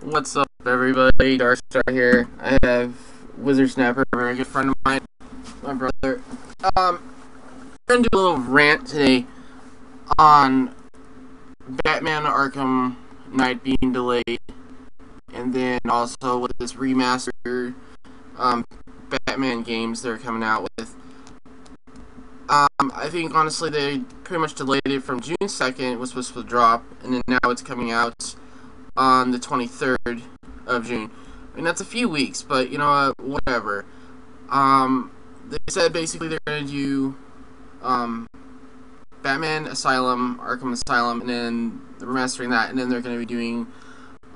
What's up, everybody? Darkstar here. I have Wizard Snapper, a very good friend of mine, my brother. I'm gonna do a little rant today on Batman Arkham Knight being delayed, and then also with this remastered Batman games they're coming out with. I think honestly they pretty much delayed it from June 2nd. It was supposed to drop, and then now it's coming out on the 23rd of June. I mean, that's a few weeks, but you know what, whatever. They said basically they're going to do Batman Asylum, Arkham Asylum, and then they're remastering that, and then they're going to be doing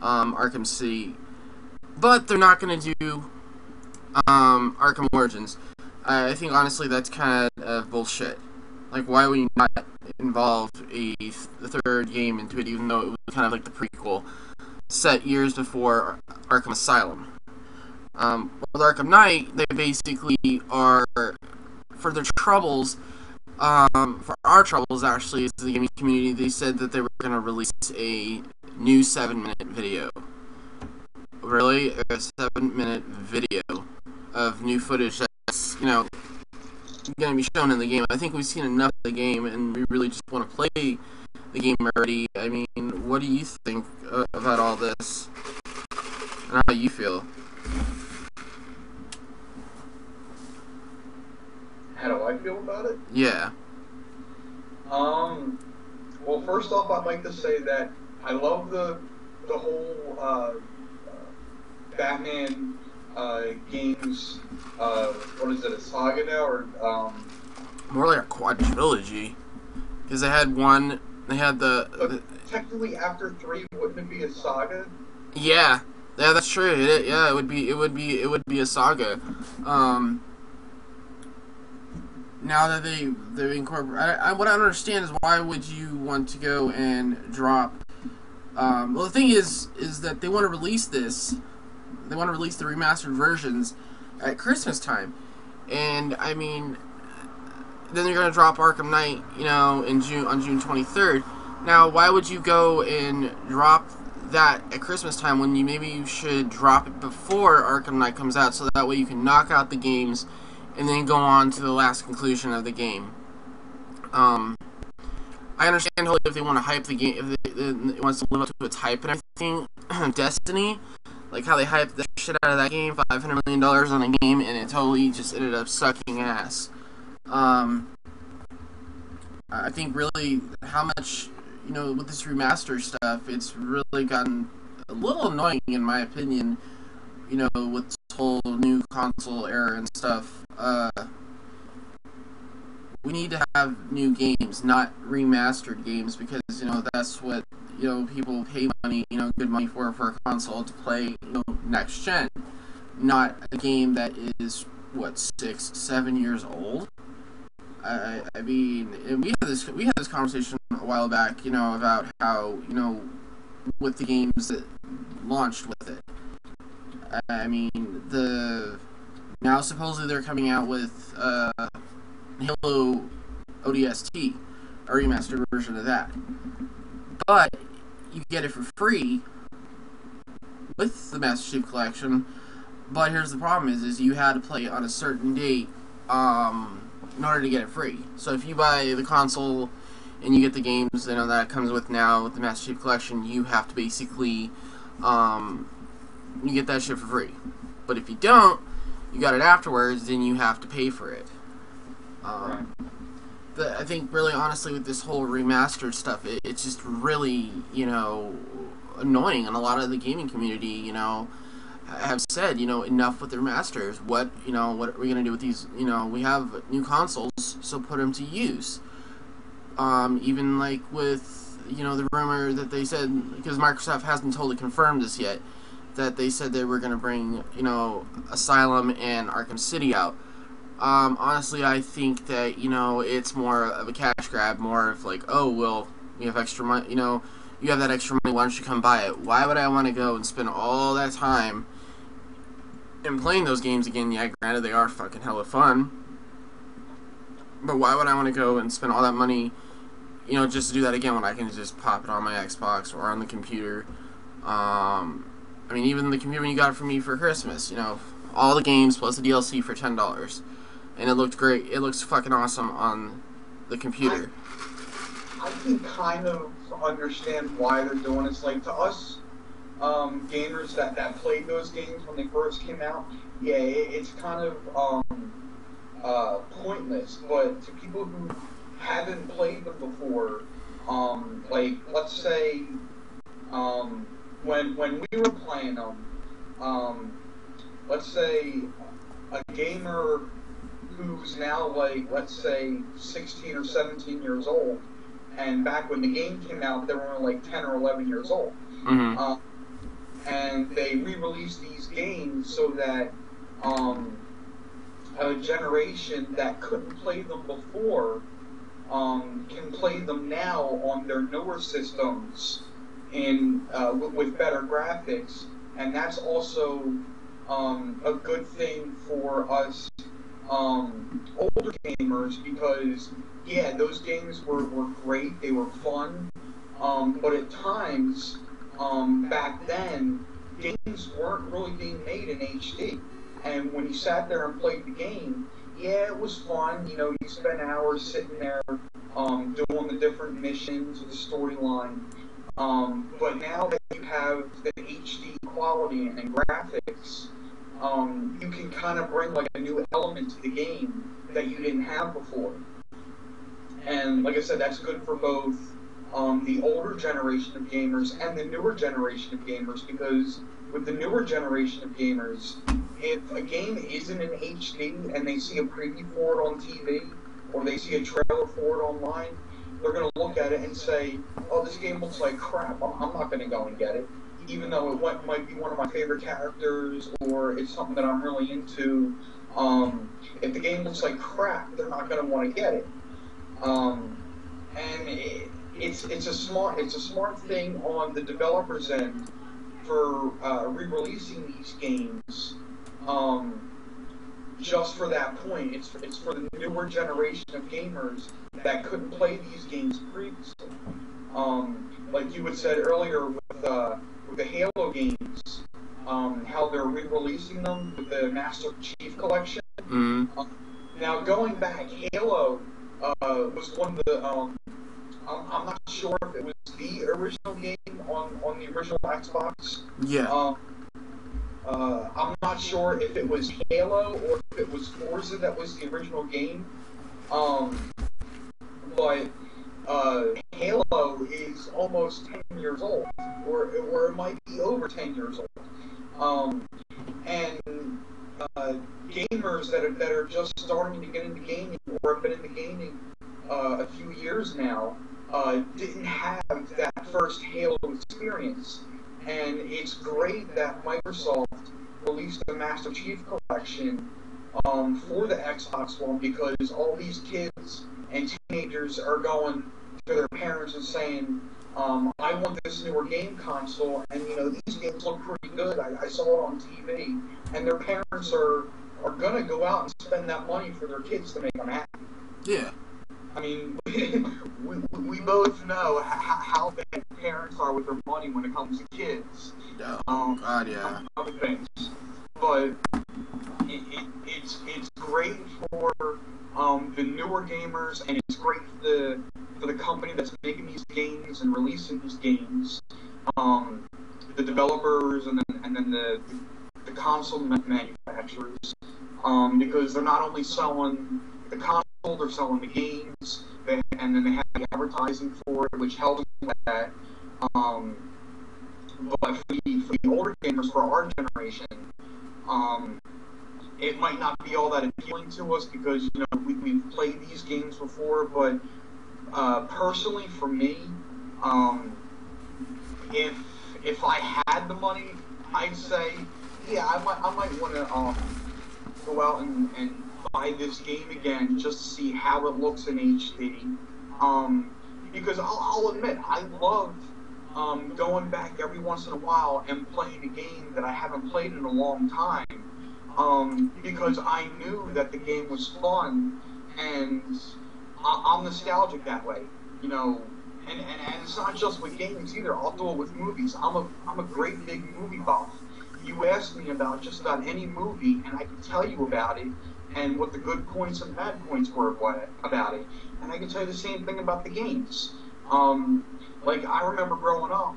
Arkham City. But they're not going to do Arkham Origins. I think honestly that's kind of bullshit. Like, why would you not involve the third game into it, even though it was kind of like the prequel set years before Arkham Asylum? With Arkham Knight, they basically are, for their troubles, for our troubles actually, as the gaming community, they said that they were going to release a new 7-minute video. Really? A 7-minute video of new footage that's, you know, going to be shown in the game. I think we've seen enough of the game, and we really just want to play the game already. I mean, what do you think about all this? And how do you feel? How do I feel about it? Yeah. Well, first off, I'd like to say that I love the whole Batman games. What is it, a saga now, or more like a quadrilogy? Because they had one. They had the technically after 3, wouldn't it be a saga? Yeah, that's true. It would be a saga. Now that they incorporate, what I don't understand is why would you want to go and drop? Well, the thing is that they want to release this. They want to release the remastered versions at Christmas time, and I mean, then they're gonna drop Arkham Knight, you know, on June 23rd. Now, why would you go and drop that at Christmas time when you should drop it before Arkham Knight comes out, so that way you can knock out the games and then go on to the last conclusion of the game. I understand totally if they want to hype the game, if it wants to live up to its hype and everything. Destiny, like how they hyped the shit out of that game, $500 million on a game, and it totally just ended up sucking ass. I think really how much, you know, with this remaster stuff, it's really gotten a little annoying in my opinion, you know, with this whole new console era and stuff. We need to have new games, not remastered games, because, you know, that's what, you know, people pay money, you know, good money for a console to play, you know, next gen. Not a game that is, what, 6, 7 years old? I mean, we had this conversation a while back, you know, about how, you know, with the games that launched with it. I mean, now supposedly they're coming out with Halo ODST, a remastered version of that. But you get it for free with the Master Chief Collection. But here's the problem: is you had to play it on a certain date in order to get it free. So if you buy the console and you get the games, you know, that comes with now with the Master Chief Collection, you have to basically you get that shit for free. But if you don't, you got it afterwards, then you have to pay for it. Right. I think really honestly with this whole remastered stuff, it's just really, you know, annoying, and a lot of the gaming community, you know, have said, you know, enough with the remasters. What are we gonna do with these? You know, we have new consoles, so put them to use. Even like with, you know, the rumor that they said, because Microsoft hasn't totally confirmed this yet, that they said they were gonna bring, you know, Asylum and Arkham City out. Honestly, I think that, you know, it's more of a cash grab, more of like, oh, well, we have extra money, you know, you have that extra money, why don't you come buy it? Why would I want to go and spend all that time in playing those games again? Yeah, granted, they are fucking hella fun, but why would I want to go and spend all that money, just to do that again when I can just pop it on my Xbox or on the computer. I mean, even the computer you got from me for Christmas, all the games plus the DLC for $10. And it looked great. It looks fucking awesome on the computer. I can kind of understand why they're doing this. Like, to us, gamers that played those games when they first came out, yeah, it's kind of pointless. But to people who haven't played them before, like, let's say, when we were playing them, let's say a gamer who's now, like, let's say 16 or 17 years old, and back when the game came out, they were only like 10 or 11 years old. Mm-hmm. And they re-released these games so that a generation that couldn't play them before can play them now on their newer systems with better graphics. And that's also a good thing for us older gamers, because yeah, those games were great, they were fun, but at times back then games weren't really being made in HD, and when you sat there and played the game, yeah, it was fun, you spent hours sitting there doing the different missions, the storyline, but now that you have the HD quality and graphics, you can kind of bring like a new element to the game that you didn't have before. And like I said, that's good for both the older generation of gamers and the newer generation of gamers, because with the newer generation of gamers, if a game isn't in HD and they see a preview for it on TV or they see a trailer for it online, they're going to look at it and say, oh, this game looks like crap, I'm not going to go and get it. Even though it might be one of my favorite characters or it's something that I'm really into, if the game looks like crap, they're not going to want to get it. And it's a smart thing on the developers' end for re-releasing these games. Just for that point, it's for the newer generation of gamers that couldn't play these games previously. Like you had said earlier with the Halo games, how they're re-releasing them with the Master Chief Collection. Mm-hmm. Now, going back, Halo was one of the, I'm not sure if it was the original game on the original Xbox. Yeah. I'm not sure if it was Halo or if it was Forza that was the original game. But Halo is almost 10 years old, or it might be over 10 years old. And gamers that are just starting to get into gaming or have been into gaming a few years now didn't have that first Halo experience. And it's great that Microsoft released the Master Chief Collection for the Xbox One, because all these kids and teenagers are going to their parents and saying, I want this newer game console, and these games look pretty good, I saw it on TV, and their parents are going to go out and spend that money for their kids to make them happy. Yeah. I mean, we both know how bad parents are with their money when it comes to kids. Oh, God, yeah. Other things. But it's great for the newer gamers, and it's great for the company that's making these games and releasing these games, the developers, and then the console manufacturers, because they're not only selling the console, they're selling the games, and then they have the advertising for it, which helps with that. But for the older gamers, for our generation, it might not be all that appealing to us, because we've played these games before. But personally, for me, if I had the money, I'd say, yeah, I might want to go out and buy this game again just to see how it looks in HD. Because I'll admit, I love going back every once in a while and playing a game that I haven't played in a long time, because I knew that the game was fun, and I'm nostalgic that way. you know, and it's not just with games either. I'll do it with movies. I'm a great big movie buff. You ask me about just about any movie, and I can tell you about it and what the good points and bad points were about it. And I can tell you the same thing about the games. Like I remember growing up,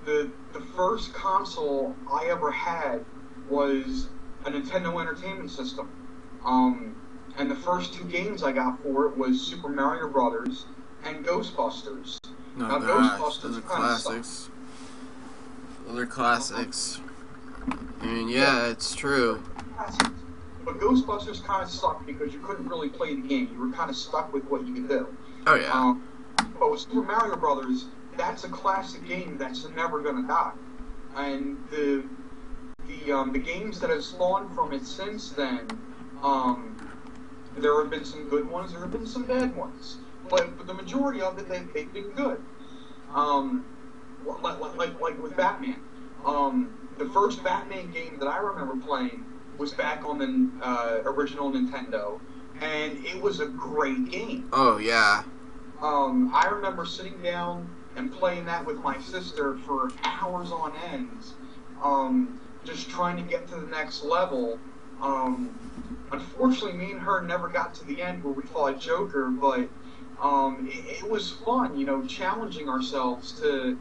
the first console I ever had was a Nintendo Entertainment System. And the first two games I got for it was Super Mario Brothers and Ghostbusters. Oh Now, gosh, Ghostbusters those are kinda classics. Those are classics. I mean, yeah, it's true. sucked. But Ghostbusters kind of sucked because you couldn't really play the game. You were kind of stuck with what you could do. Oh yeah. But with Super Mario Brothers, that's a classic game that's never going to die. And the games that have spawned from it since then, there have been some good ones, there have been some bad ones. But the majority of it, they've been good. Like with Batman. The first Batman game that I remember playing was back on the original Nintendo, and it was a great game. Oh yeah. I remember sitting down and playing that with my sister for hours on end, just trying to get to the next level. Unfortunately, me and her never got to the end where we fought Joker, but it was fun, you know, challenging ourselves to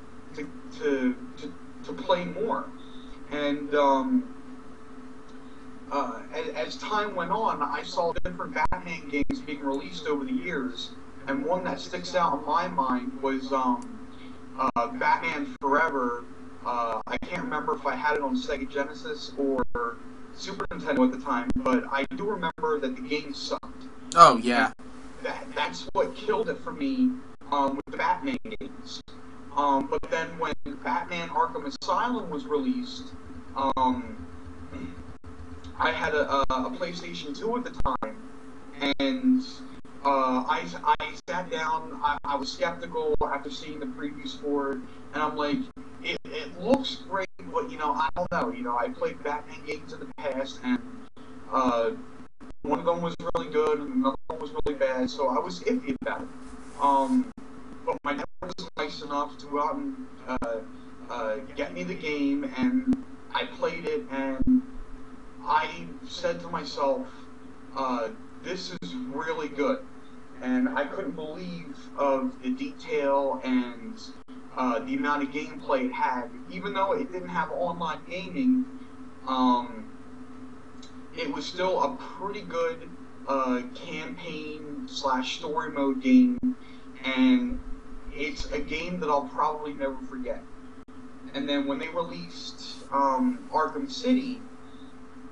play more. And as time went on, I saw different Batman games being released over the years, and one that sticks out in my mind was Batman Forever. I can't remember if I had it on Sega Genesis or Super Nintendo at the time, but I do remember that the game sucked. Oh yeah. That's what killed it for me with the Batman games. But then when Batman Arkham Asylum was released, I had a PlayStation 2 at the time, and I sat down, I was skeptical after seeing the previews for it, and I'm like, it looks great, but, you know, I don't know. You know, I played Batman games in the past, and one of them was really good, and another one was really bad, so I was iffy about it. But my dad was nice enough to go out and get me the game, and I played it, and I said to myself, this is really good. And I couldn't believe of the detail and the amount of gameplay it had. Even though it didn't have online gaming, it was still a pretty good campaign / story mode game, and it's a game that I'll probably never forget. And then when they released Arkham City,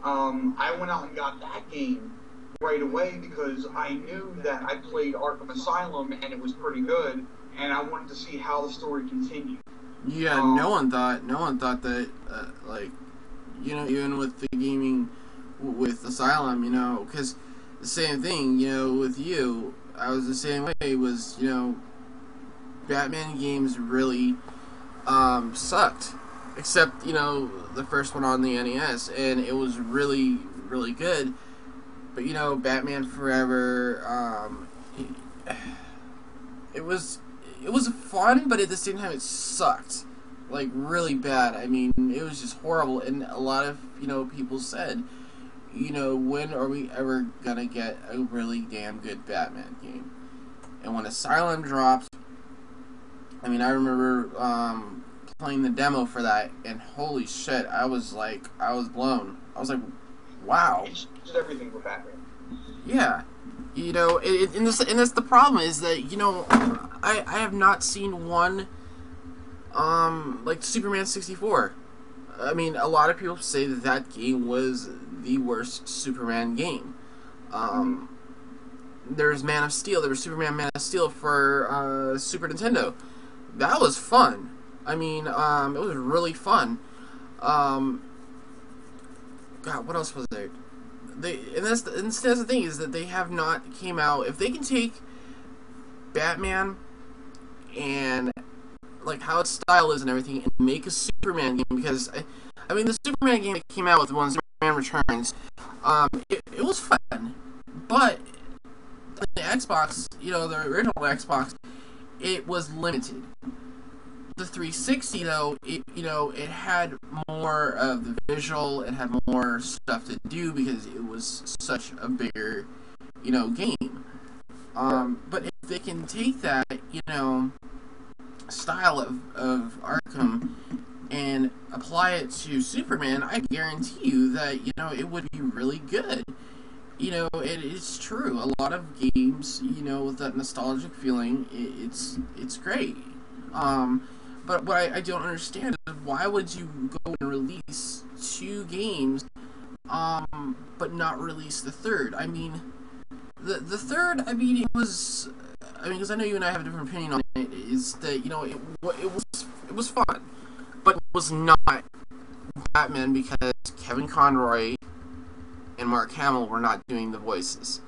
I went out and got that game right away because I knew that I played Arkham Asylum and it was pretty good, and I wanted to see how the story continued. Yeah, no one thought that, like, you know, even with the gaming with Asylum, you know, because the same thing, you know, with you, I was the same way. Was, you know, Batman games really sucked, except, you know, the first one on the NES, and it was really, really good. But, you know, Batman Forever, it was fun, but at the same time it sucked, like, really bad. I mean, it was just horrible, and a lot of, you know, people said, you know, when are we ever gonna get a really damn good Batman game? And when Asylum dropped, I mean, I remember playing the demo for that, and holy shit, I was blown. I was like, wow. It's everything for Batman. Yeah. You know, and that's the problem, is that, you know, I have not seen one, like Superman 64. I mean, a lot of people say that game was the worst Superman game. There's Man of Steel. There was Superman Man of Steel for Super Nintendo. That was fun. I mean, it was really fun. God, what else was there? And that's the thing, is that they have not came out. If they can take Batman and, like, how its style is and everything, and make a Superman game, because I mean, the Superman game that came out with when Superman Returns, it was fun, but the Xbox, the original Xbox, it was limited. The 360 though, it had more of the visual, it had more stuff to do because it was such a bigger, game. But if they can take that, style of Arkham and apply it to Superman, I guarantee you that, it would be really good. It's true. A lot of games, with that nostalgic feeling, it's great. But what I don't understand is why would you go and release 2 games, but not release the third? I mean, the third, it was, because I know you and I have a different opinion on it, is that, it was fun, but it was not Batman because Kevin Conroy and Mark Hamill were not doing the voices.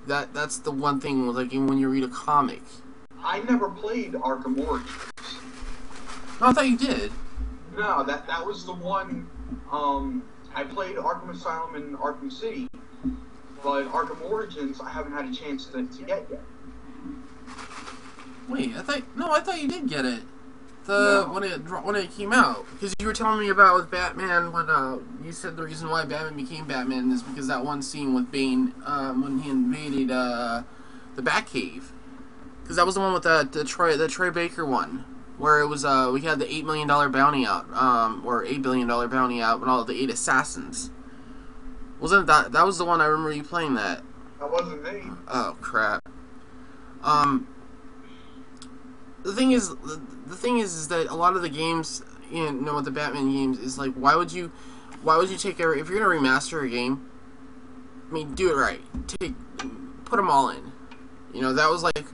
That's the one thing, like, when you read a comic. I never played Arkham Origins. Oh, I thought you did. No, that was the one. I played Arkham Asylum and Arkham City, but Arkham Origins I haven't had a chance to get yet. Wait, I thought you did get it. When it came out, because you were telling me about with Batman when you said the reason why Batman became Batman is because that one scene with Bane when he invaded the Batcave, because that was the one with the Troy Baker one. Where it was, we had the $8 million bounty out, or $8 billion bounty out, with all the 8 assassins. Wasn't that was the one I remember you playing that? That wasn't me. Oh crap. The thing is that a lot of the games, with the Batman games, is like, why would you take if you're gonna remaster a game? I mean, do it right. Put them all in. That was like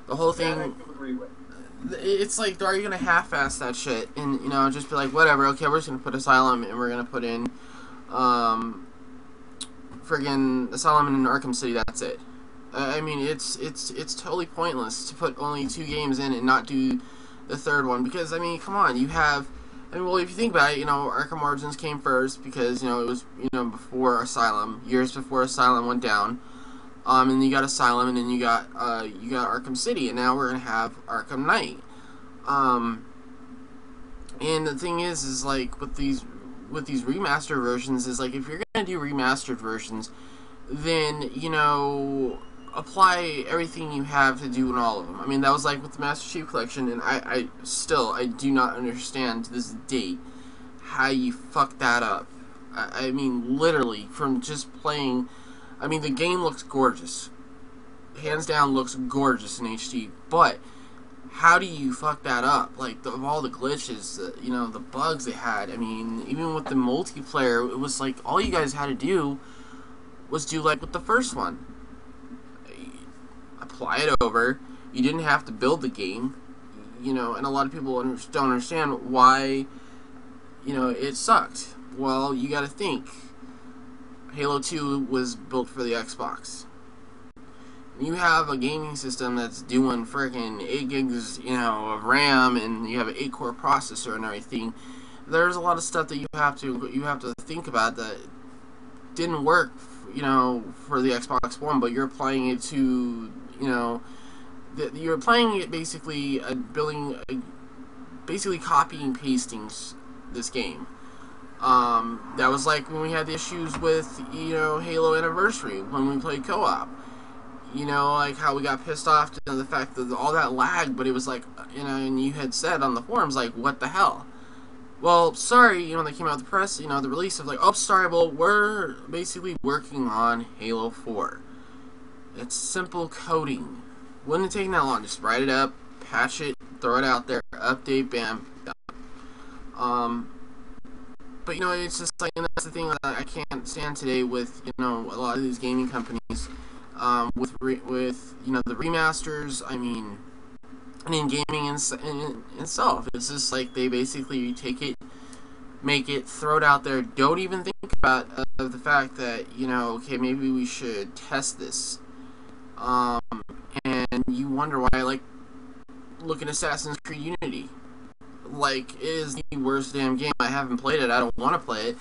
the whole thing. That I can agree with. It's like, are you gonna half-ass that shit and just be like, whatever, okay, we're just gonna put Asylum and we're gonna put in friggin' Asylum and Arkham City, that's it. I mean, it's totally pointless to put only 2 games in and not do the third one, because I mean, come on, you have, well, if you think about it, Arkham Origins came first because it was before Asylum, years before Asylum went down. And then you got Asylum, and then you got Arkham City, and now we're gonna have Arkham Knight. And the thing is like with these remastered versions, is like, if you're gonna do remastered versions, then apply everything you have to do in all of them. I mean, that was like with the Master Chief Collection, and I do not understand to this date how you fucked that up. I mean, literally, from just playing. I mean, the game looks gorgeous. Hands down looks gorgeous in HD. But how do you fuck that up? Like, of all the glitches, the bugs they had. I mean, even with the multiplayer, it was like, all you guys had to do was do like with the first one. Apply it over. You didn't have to build the game. And a lot of people don't understand why, it sucked. Well, you gotta think. Halo 2 was built for the Xbox. You have a gaming system that's doing freaking 8 gigs, of RAM, and you have an 8-core processor and everything. There's a lot of stuff that you have to think about that didn't work, for the Xbox One, but you're applying it to, you're applying it basically basically copying and pasting this game. That was like when we had the issues with, Halo Anniversary, when we played co-op. Like how we got pissed off to the fact that all that lag, but it was like, and you had said on the forums, like, what the hell? Well, sorry, they came out with the press, the release of like, oh, sorry, well, we're basically working on Halo 4. It's simple coding. Wouldn't have taken that long. Just write it up, patch it, throw it out there, update, bam, done. But it's just like, and that's the thing that I can't stand today with a lot of these gaming companies, with the remasters. I mean, and in gaming in itself, it's just like they basically take it, make it, throw it out there, don't even think about the fact that okay, maybe we should test this, and you wonder why, like, look at Assassin's Creed Unity. Like, it is the worst damn game. I haven't played it. I don't want to play it.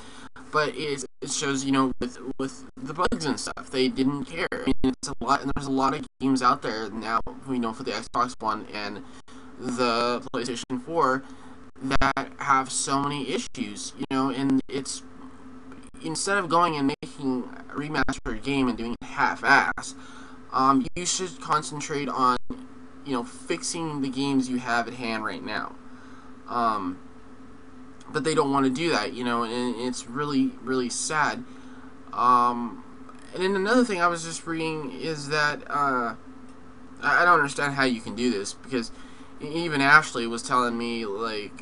but it shows, you know, with the bugs and stuff, they didn't care. I mean, it's a lot, and there's a lot of games out there now, you know, for the Xbox One and the PlayStation 4 that have so many issues, you know, and it's, instead of going and making a remastered game and doing it half-ass, you should concentrate on, you know, fixing the games you have at hand right now. But they don't want to do that, you know, and it's really, really sad. And then another thing I was just reading is that, I don't understand how you can do this, because even Ashley was telling me, like,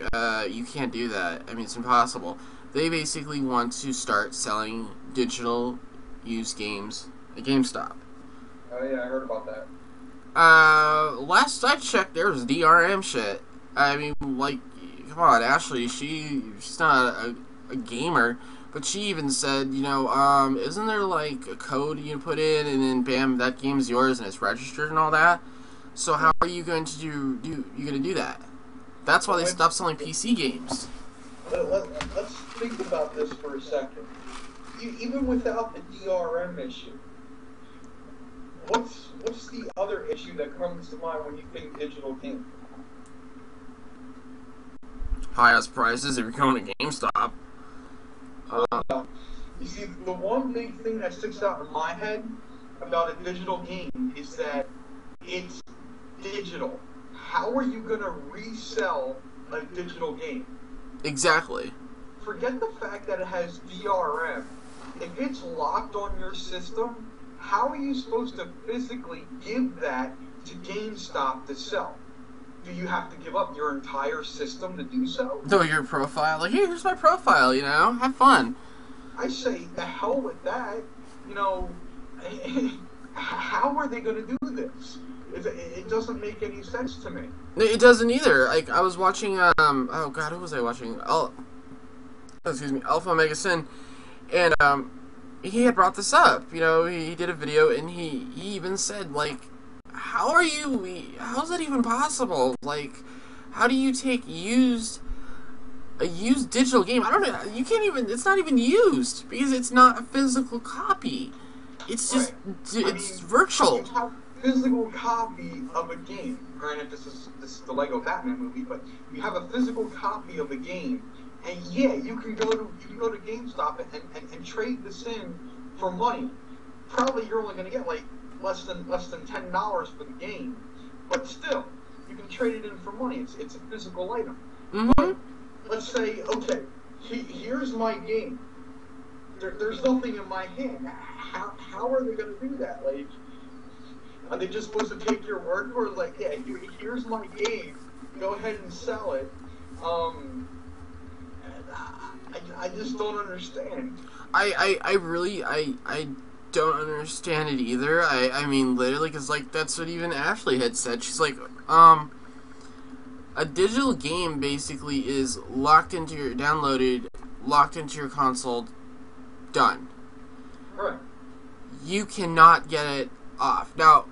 you can't do that. I mean, it's impossible. They basically want to start selling digital used games at GameStop. Oh yeah, I heard about that. Last I checked, there was DRM shit. I mean, like, come on, Ashley, she's not a gamer, but she even said, you know, isn't there, like, a code you put in, and then bam, that game's yours, and it's registered and all that? So how are you going to do that? That's why they stopped selling PC games. Let's think about this for a second. Even without the DRM issue, what's the other issue that comes to mind when you think digital game? Highest prices if you're going to GameStop. You see, the one big thing that sticks out in my head about a digital game is that it's digital. How are you going to resell a digital game? Exactly. Forget the fact that it has DRM. If it's locked on your system, how are you supposed to physically give that to GameStop to sell? Do you have to give up your entire system to do so? No, your profile. Like, hey, here's my profile, you know? Have fun. I say, the hell with that. You know, how are they going to do this? It doesn't make any sense to me. It doesn't either. Like, I was watching, oh god, who was I watching? Alpha Omega Sin, and, he had brought this up. You know, he did a video, and he even said, like, how's that even possible? Like, how do you take a used digital game? I don't know, you can't even, it's not even used, because it's not a physical copy. It's just, right. it's virtual. You have a physical copy of a game. Granted, this is the Lego Batman movie, but you have a physical copy of a game, and yeah, you can go to GameStop and trade this in for money. Probably you're only going to get like less than $10 for the game, but still, you can trade it in for money. It's a physical item. Mm-hmm. But let's say, okay, here's my game. There's nothing in my hand. How are they going to do that? Like, are they just supposed to take your word for it? Like, yeah, here's my game. Go ahead and sell it. I just don't understand. I really don't understand it either. I mean, literally, because, like, that's what even Ashley had said. She's like, a digital game basically is downloaded, locked into your console, done. Right. You cannot get it off. Now,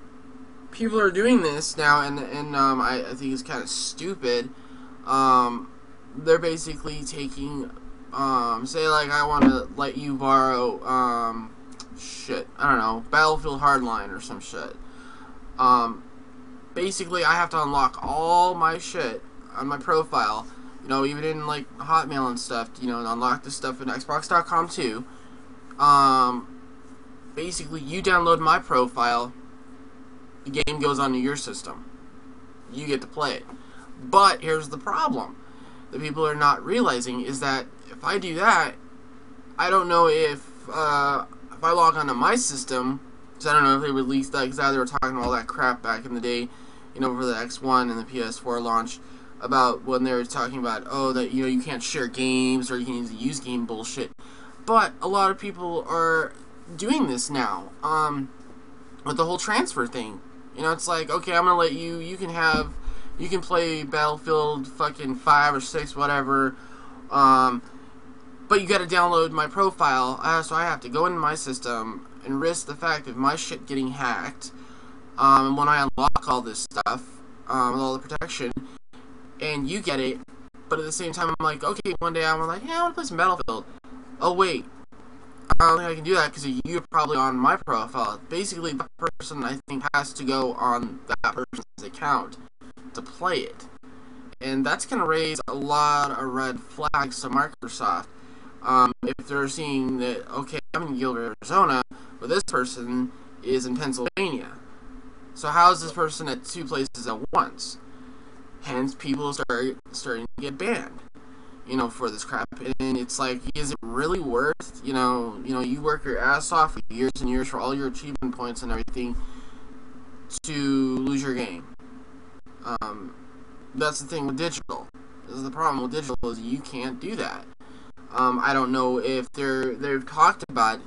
people are doing this now, and I think it's kind of stupid. They're basically taking, say, like, I want to let you borrow, shit, I don't know, Battlefield Hardline or some shit. Basically, I have to unlock all my shit on my profile, you know, even in, like, Hotmail and stuff, you know, and unlock this stuff in Xbox.com too. Basically, you download my profile, the game goes onto your system. You get to play it. But here's the problem that people are not realizing is that if I do that, I don't know if I log onto my system, because I don't know if they released that, because they were talking all that crap back in the day, you know, for the X1 and the PS4 launch, about when they were talking about, oh, that, you know, you can't share games, or you can use game bullshit. But a lot of people are doing this now, with the whole transfer thing. You know, it's like, okay, I'm gonna let you can play Battlefield fucking 5 or 6, whatever, but you gotta download my profile, so I have to go into my system and risk the fact of my shit getting hacked, and when I unlock all this stuff, with all the protection, and you get it, but at the same time, I'm like, okay, one day I'm like, yeah, I wanna play some Battlefield. oh wait, I don't think I can do that because you're probably on my profile. Basically, that person, I think, has to go on that person's account to play it. And that's going to raise a lot of red flags to Microsoft. If they're seeing that, okay, I'm in Gilbert, Arizona, but this person is in Pennsylvania. So how is this person at two places at once? Hence, people starting to get banned, for this crap. And it's like, is it really worth, you work your ass off for years and years for all your achievement points and everything to lose your game? That's the thing with digital. This is the problem with digital, is you can't do that. I don't know if they've talked about,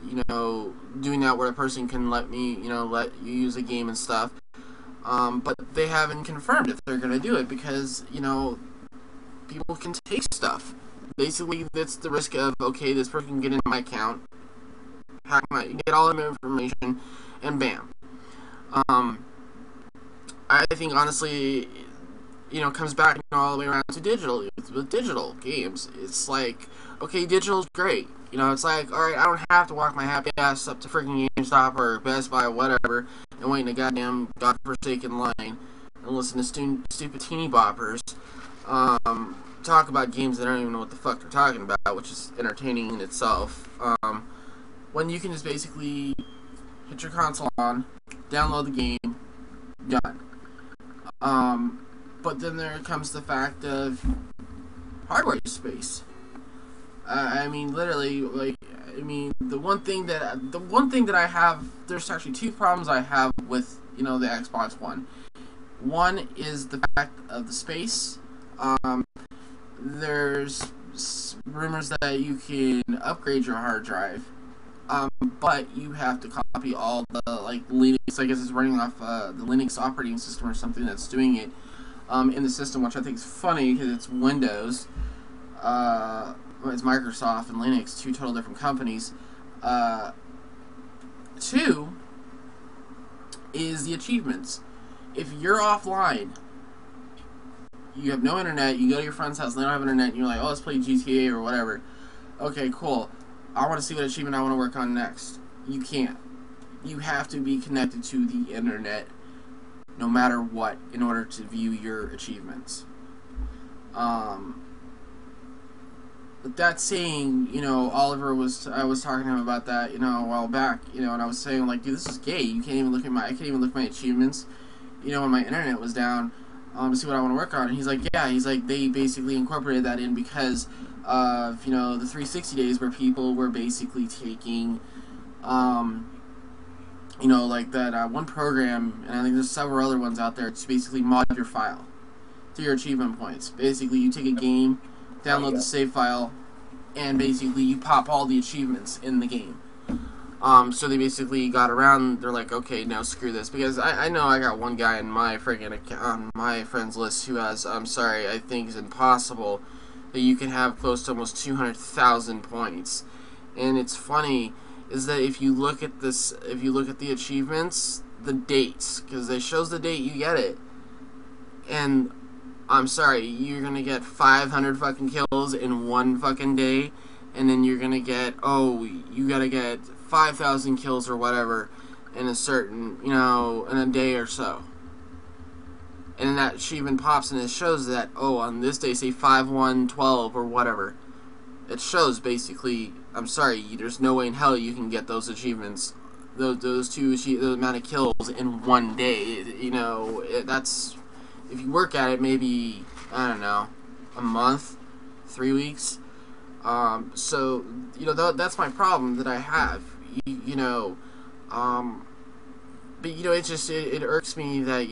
doing that where a person can let you use a game and stuff. But they haven't confirmed if they're gonna do it because, people can take stuff. Basically, that's the risk of, okay, this person can get into my account, hack get all of my information, and bam. I think honestly, comes back all the way around to digital. With digital games, it's like, okay, digital's great. It's like, alright, I don't have to walk my happy ass up to freaking GameStop or Best Buy or whatever and wait in a goddamn godforsaken line and listen to stupid teeny boppers talk about games that I don't even know what the fuck they're talking about, which is entertaining in itself. When you can just basically hit your console on, download the game, done. But then there comes the fact of hardware space. Literally, the one thing that I have, there's actually two problems I have with, the Xbox One. One is the fact of the space. There's rumors that you can upgrade your hard drive, but you have to copy all the, Linux, I guess it's running off the Linux operating system or something that's doing it in the system, which I think is funny because it's Windows. It's Microsoft and Linux, two total different companies. Two is the achievements. If you're offline, you have no internet, you go to your friend's house, they don't have internet, and you're like, oh, let's play GTA or whatever. Okay, cool. I want to see what achievement I want to work on next. You can't. You have to be connected to the internet no matter what in order to view your achievements. But that saying, Oliver I was talking to him about that, a while back, and I was saying, like, dude, this is gay. I can't even look at my achievements, when my internet was down, to see what I want to work on. And he's like, yeah, they basically incorporated that in because of, the 360 days where people were basically taking, like that one program, and I think there's several other ones out there, to basically mod your file to your achievement points. Basically, you take a game, download the save file, and basically you pop all the achievements in the game. So they basically got around, they're like, okay, now screw this, because I know I got one guy in my friggin' account, on my friends list who has, I think it's impossible that you can have close to almost 200,000 points. And it's funny, is that if you look at the achievements, the dates, because it shows the date you get it, and I'm sorry, you're gonna get 500 fucking kills in one fucking day, and then you're gonna get, you gotta get 5,000 kills or whatever in a certain, in a day or so. And then that achievement pops and it shows that, on this day, say 5/1/12 or whatever. It shows basically, I'm sorry, there's no way in hell you can get those achievements, the amount of kills in one day. That's, if you work at it, maybe, I don't know, a month, 3 weeks. So, that's my problem that I have, but, it irks me that,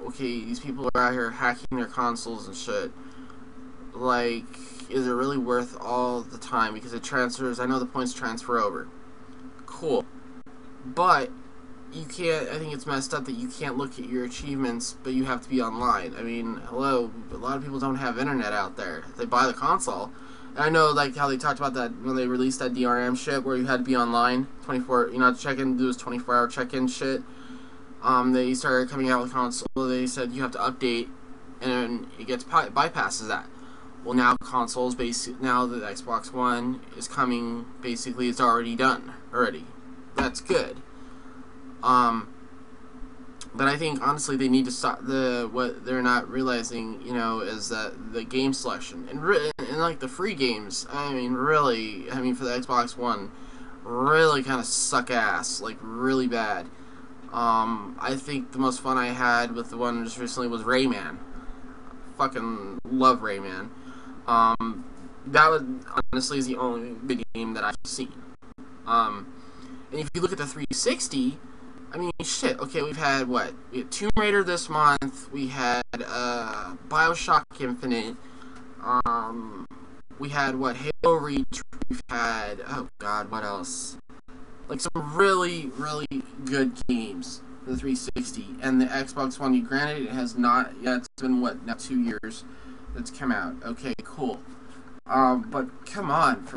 okay, these people are out here hacking their consoles and shit. Like, is it really worth all the time? Because it transfers, I know the points transfer over. Cool. But you can't, I think it's messed up that you can't look at your achievements, but you have to be online. I mean, hello, a lot of people don't have internet out there. They buy the console. And I know, like, how they talked about that when they released that DRM shit where you had to be online 24, check-in, do this 24-hour check-in shit. They started coming out with console, they said you have to update, and it gets bypasses that. Well, now consoles now that Xbox One is coming, basically it's already done already. That's good. But I think honestly they need to stop what they're not realizing, is that the game selection and like the free games. I mean, really, for the Xbox One, really kind of suck ass, like really bad. I think the most fun I had with the one just recently was Rayman. Fucking love Rayman. That was honestly is the only big game that I've seen. And if you look at the 360. I mean, shit. Okay, we've had what? We had Tomb Raider this month. We had BioShock Infinite. We had what? Halo Reach. We've had what else? Like some really, really good games for the 360 and the Xbox One. Granted, it has not yet. It's been what now 2 years that's come out. Okay, cool. But come on,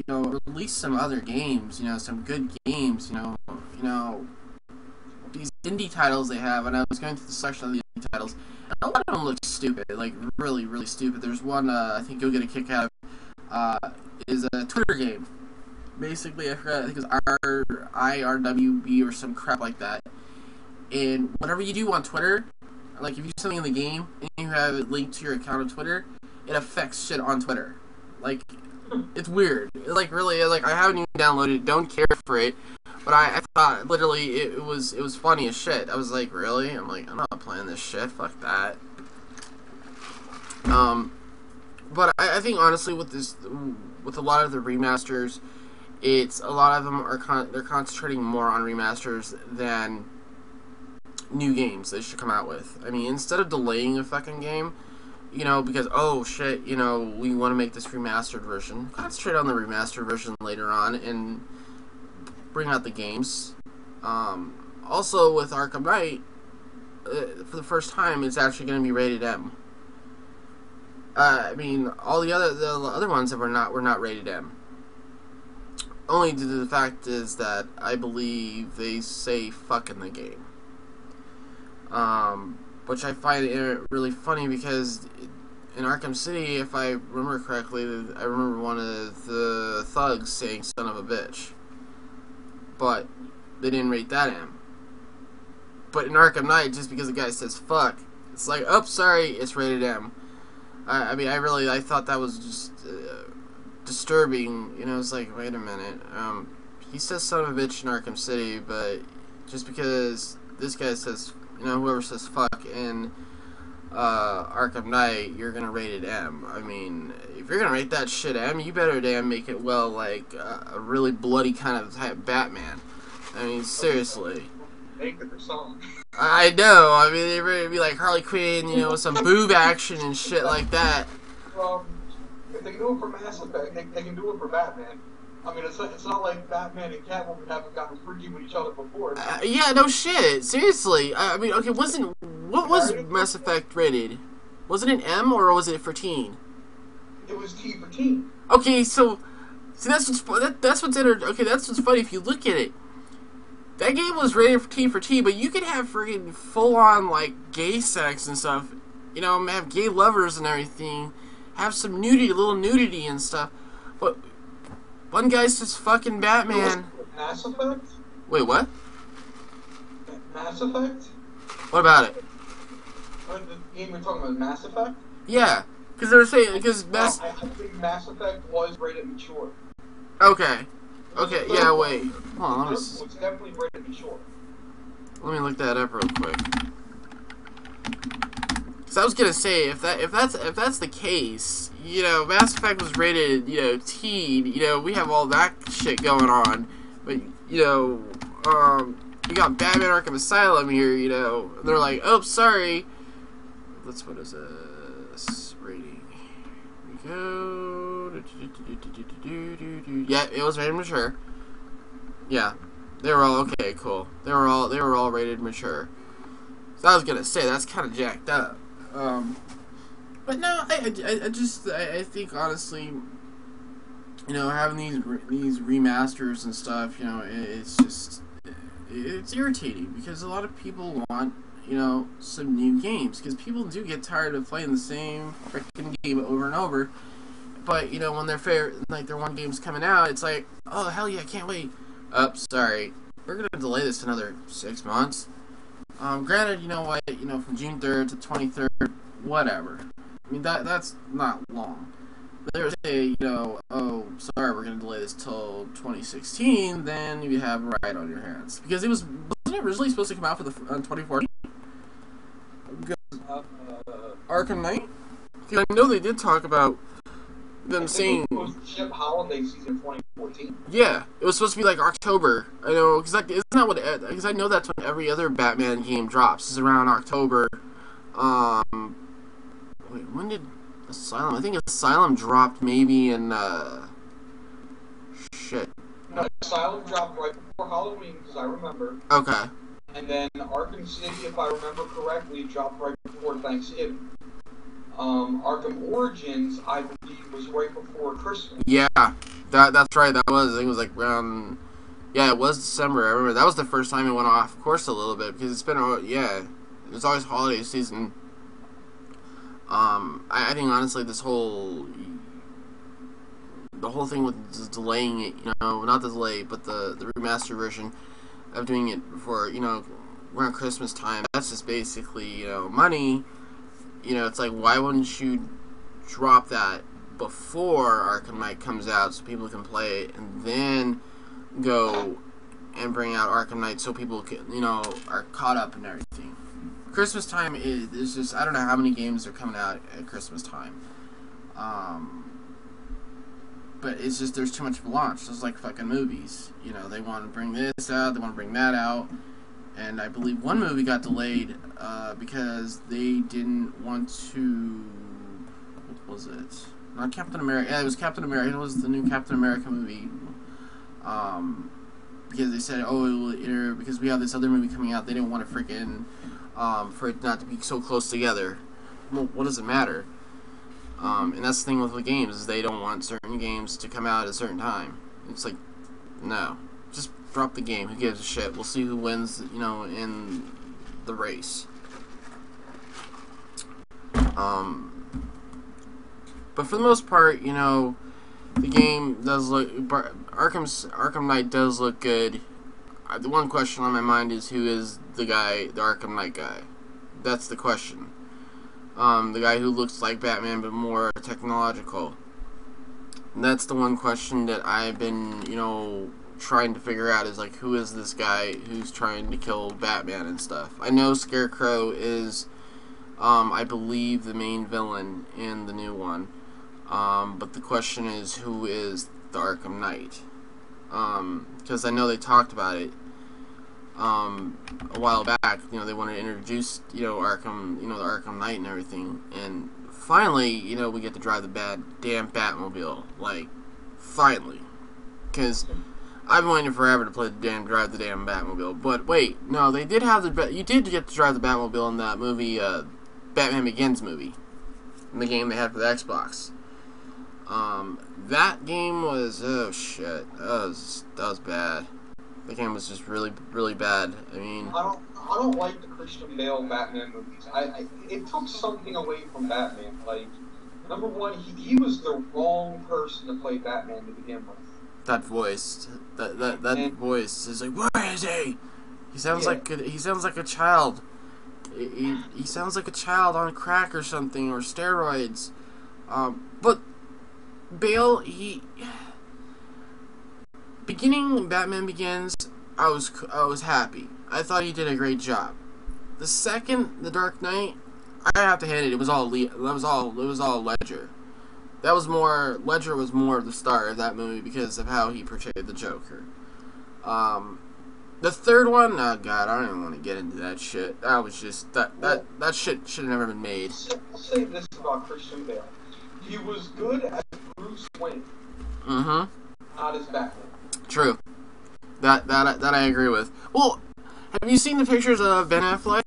release some other games. Some good games. These indie titles they have, and I was going through the section of the indie titles, and a lot of them look stupid, like really, really stupid. There's one I think you'll get a kick out of, is a Twitter game. Basically, I forgot, I think it's IRWB or some crap like that. And whatever you do on Twitter, like if you do something in the game and you have it linked to your account on Twitter, it affects shit on Twitter. Like, it's weird. Like really, like I haven't even downloaded it, don't care for it. But I thought literally it was funny as shit. I was like, really? I'm like, I'm not playing this shit. Fuck that. But I think honestly with a lot of the remasters, a lot of them they're concentrating more on remasters than new games they should come out with. I mean, instead of delaying a fucking game, because oh shit, we want to make this remastered version. Concentrate on the remastered version later on and bring out the games. Also, with Arkham Knight, for the first time, it's actually going to be rated M. I mean, all the other ones that were not rated M. Only due to the fact is that I believe they say fuck in the game. Which I find it really funny because in Arkham City, if I remember correctly, I remember one of the thugs saying son of a bitch. But they didn't rate that M. But in Arkham Knight, just because the guy says fuck, it's like, oh, sorry, it's rated M. I thought that was just disturbing. It's like, wait a minute. He says son of a bitch in Arkham City, but just because this guy says, whoever says fuck in Arkham Knight, you're gonna rate it M. I mean, if you're gonna rate that shit M, you better damn make it like a really bloody kind of type Batman. I mean, seriously. Make it or something. I know. I mean, they're ready to be like Harley Quinn, with some boob action and shit like that. If they can do it for Mass Effect, they can do it for Batman. I mean, it's not like Batman and Catwoman haven't gotten freaky with each other before. Yeah, no shit. Seriously. I mean, okay, what was Mass Effect rated? Was it an M or was it for teen? It was T for teen. Okay, so see that's what's funny if you look at it. That game was rated for T, but you could have friggin' full-on like gay sex and stuff. Have gay lovers and everything. Have some little nudity and stuff. But one guy says fucking Batman. Mass Effect? Wait, what? Mass Effect? What about it? The game we're talking about, Mass Effect? Yeah, because they were saying I think Mass Effect was rated mature. Okay, yeah, wait. Hold on, It's definitely rated mature. Let me look that up real quick. Because I was gonna say if that's the case, Mass Effect was rated, teen. We have all that shit going on, but we got Batman Arkham Asylum here. And they're like, oh, sorry. What is this rating? Here we go. Yeah, it was rated mature. Yeah, they were all okay. Cool. They were all rated mature. So I was gonna say that's kind of jacked up. But no, I think honestly, having these remasters and stuff, it's irritating because a lot of people want, some new games, because people do get tired of playing the same freaking game over and over. But when their one game's coming out, it's like, oh hell yeah, I can't wait. Oh, sorry, we're gonna delay this another 6 months. Granted, you know what, from June 3rd to 23rd, whatever. I mean, that's not long. But they were saying, oh, sorry, we're going to delay this till 2016, then you have a right on your hands. Because wasn't it originally supposed to come out for 2014? Arkham Knight? Because I know they did talk about them saying... It was ship holiday season 2014. Yeah, it was supposed to be like October. I know, because isn't that what... Because I know that's when every other Batman game drops, is around October. Wait, when did Asylum? I think Asylum dropped maybe in, shit. No, Asylum dropped right before Halloween, because I remember. Okay. And then Arkham City, if I remember correctly, dropped right before Thanksgiving. Arkham Origins, I believe, was right before Christmas. Yeah, that's right. I think it was like around... Yeah, it was December. I remember that was the first time it went off course a little bit, because it's been, it's always holiday season. I think honestly the whole thing with just delaying it, not the delay, but the remaster version of doing it before, around Christmas time, that's just basically, money. It's like, why wouldn't you drop that before Arkham Knight comes out so people can play it, and then go and bring out Arkham Knight so people can, are caught up and everything. Christmas time is just, I don't know how many games are coming out at Christmas time. But it's just, there's too much of a launch. Just like fucking movies. They want to bring this out, they want to bring that out. And I believe one movie got delayed because they didn't want to... What was it? Not Captain America. Yeah, it was Captain America. It was the new Captain America movie. Because they said, because we have this other movie coming out, they didn't want to freaking... for it not to be so close together. Well, what does it matter? And that's the thing with the games, is they don't want certain games to come out at a certain time. It's like, no. Just drop the game. Who gives a shit? We'll see who wins, in the race. But for the most part, the game does look... Arkham Knight does look good. The one question on my mind is, who is the Arkham Knight guy? That's the question. The guy who looks like Batman but more technological. And that's the one question that I've been, trying to figure out, is like, who is this guy who's trying to kill Batman and stuff? I know Scarecrow is, I believe, the main villain in the new one. But the question is, who is the Arkham Knight? Because I know they talked about it a while back. They wanted to introduce, Arkham, the Arkham Knight and everything. And finally, we get to drive the damn Batmobile. Like, finally. Because I've been waiting forever to drive the damn Batmobile. But wait, no, they did have you did get to drive the Batmobile in that movie, Batman Begins movie. In the game they had for the Xbox. That game was, oh shit, that was bad. The game was just really, really bad. I mean, I don't like the Christian Bale Batman movies. It took something away from Batman. Like, number one, he was the wrong person to play Batman to begin with. That voice, that voice is like, where is he? He sounds like a child. He sounds like a child on crack or something, or steroids. But Bale, beginning Batman Begins, I was happy. I thought he did a great job. The second, The Dark Knight, I have to hand it. It was all Ledger. Ledger was more of the star of that movie because of how he portrayed the Joker. The third one, oh god, I don't even want to get into that shit. That was just that shit should have never been made. I'll say this about Christian Bale. He was good as Bruce Wayne. Mm-hmm. Not as Batman. True. That I agree with. Well, have you seen the pictures of Ben Affleck?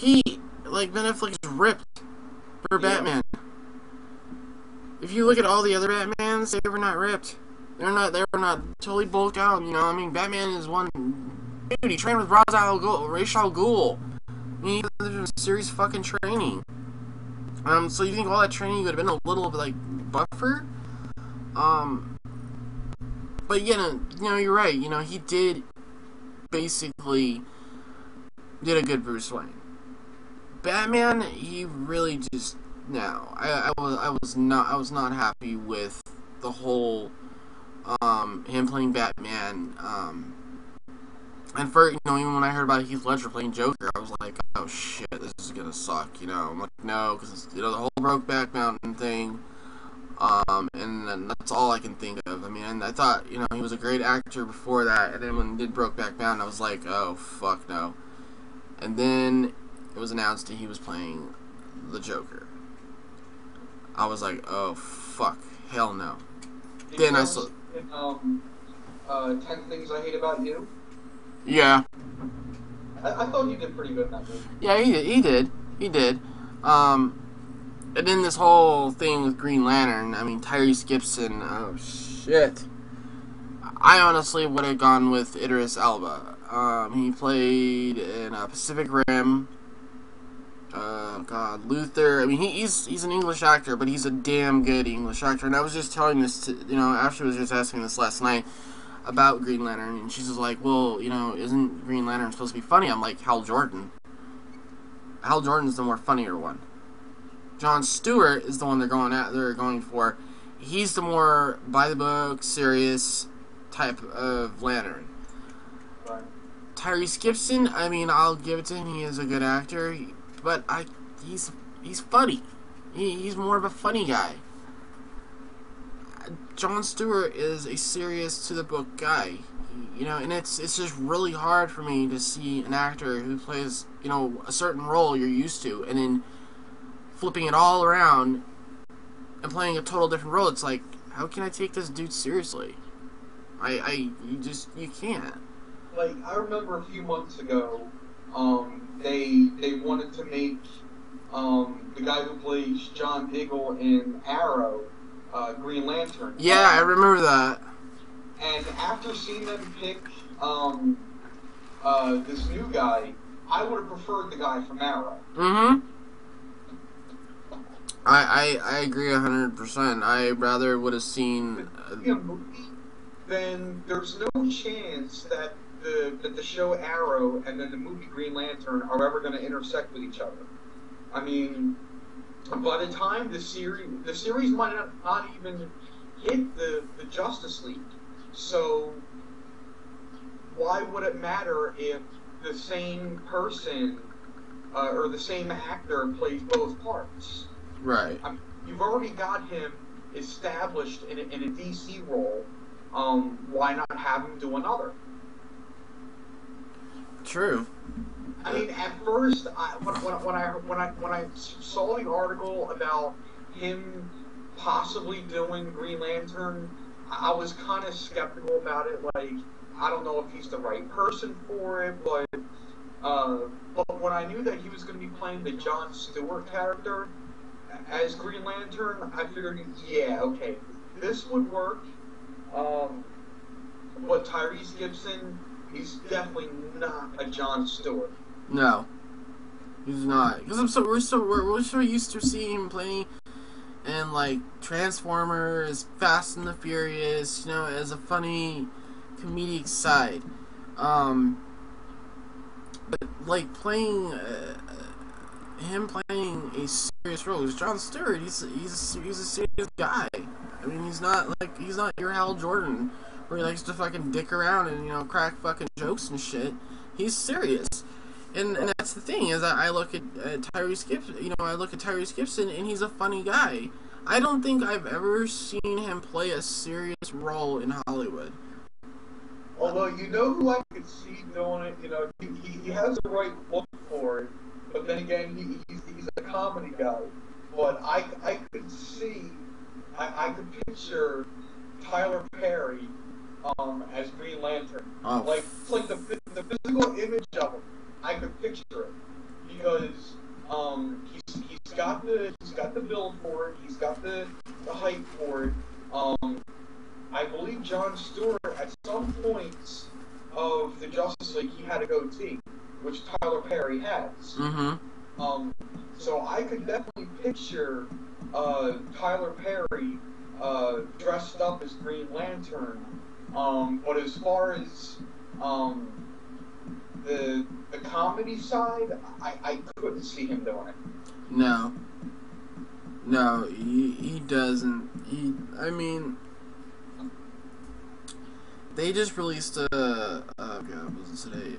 Ben Affleck is ripped for Batman. If you look at all the other Batmans, they were not ripped. They were not totally bulked out. Batman is one dude. He trained with Ra's al Ghul. He had serious fucking training. So you think all that training would have been a little bit like buffer? But you're right. He did basically did a good Bruce Wayne. Batman, he really just no. I was not happy with the whole him playing Batman. And for even when I heard about Heath Ledger playing Joker, I was like, oh shit, this is gonna suck. I'm like, no, because the whole Brokeback Mountain thing. And then that's all I can think of. I mean, I thought he was a great actor before that, and then when he did Brokeback Mountain, I was like, oh fuck no. And then it was announced that he was playing the Joker. I was like, oh fuck, hell no. Then I saw 10 Things I Hate About You. Yeah. I thought he did pretty good in that movie. Yeah, he did. And then this whole thing with Green Lantern, I mean, Tyrese Gibson, oh shit. I honestly would have gone with Idris Elba. He played in Pacific Rim. Luther. I mean, he's an English actor, but he's a damn good English actor. And I was just telling this to, Ashley was just asking this last night about Green Lantern, and she's just like, well, isn't Green Lantern supposed to be funny? I'm like, Hal Jordan. Hal Jordan's the more funnier one. Jon Stewart is the one they're going for. He's the more by the book, serious type of Lantern. Right. Tyrese Gibson, I mean, I'll give it to him. He is a good actor, but he's funny. He's more of a funny guy. Jon Stewart is a serious to the book guy. And it's just really hard for me to see an actor who plays, a certain role you're used to, and then flipping it all around and playing a total different role. It's like, how can I take this dude seriously? You can't. Like, I remember a few months ago, they wanted to make the guy who plays John Diggle in Arrow, Green Lantern. Yeah, I remember that. And after seeing them pick this new guy, I would have preferred the guy from Arrow. Mm-hmm. I agree 100%. I rather would have seen then there's no chance that the show Arrow and then the movie Green Lantern are ever going to intersect with each other. I mean, by the time the series might not even hit the Justice League. So why would it matter if the same person or the same actor plays both parts? Right. I mean, you've already got him established in a DC role. Why not have him do another? True. I mean, at first, when I saw the article about him possibly doing Green Lantern, I was kind of skeptical about it. Like, I don't know if he's the right person for it, but when I knew that he was going to be playing the Jon Stewart character as Green Lantern, I figured, yeah, okay, this would work. But Tyrese Gibson, he's definitely not a Jon Stewart. No, he's not. Because we're so used to seeing him playing in like Transformers, Fast and the Furious, as a funny comedic side. But like playing him playing a serious role is Jon Stewart. He's a serious guy. I mean, he's not your Hal Jordan where he likes to fucking dick around and crack fucking jokes and shit. He's serious. And that's the thing is I look at Tyrese Gibson. I look at Tyrese Gibson and he's a funny guy. I don't think I've ever seen him play a serious role in Hollywood. Although who I could see doing it. He has the right look for it. But then again, he's a comedy guy. But I could see, I could picture Tyler Perry as Green Lantern. Oh. Like, it's like the physical image of him. I could picture it because he's got the build for it. He's got the height for it. I believe Jon Stewart at some points of the Justice League he had a goatee, which Tyler Perry has. So I could definitely picture Tyler Perry dressed up as Green Lantern. But as far as the comedy side, I couldn't see him doing it. No, he doesn't. I mean, they just released God, what was it today?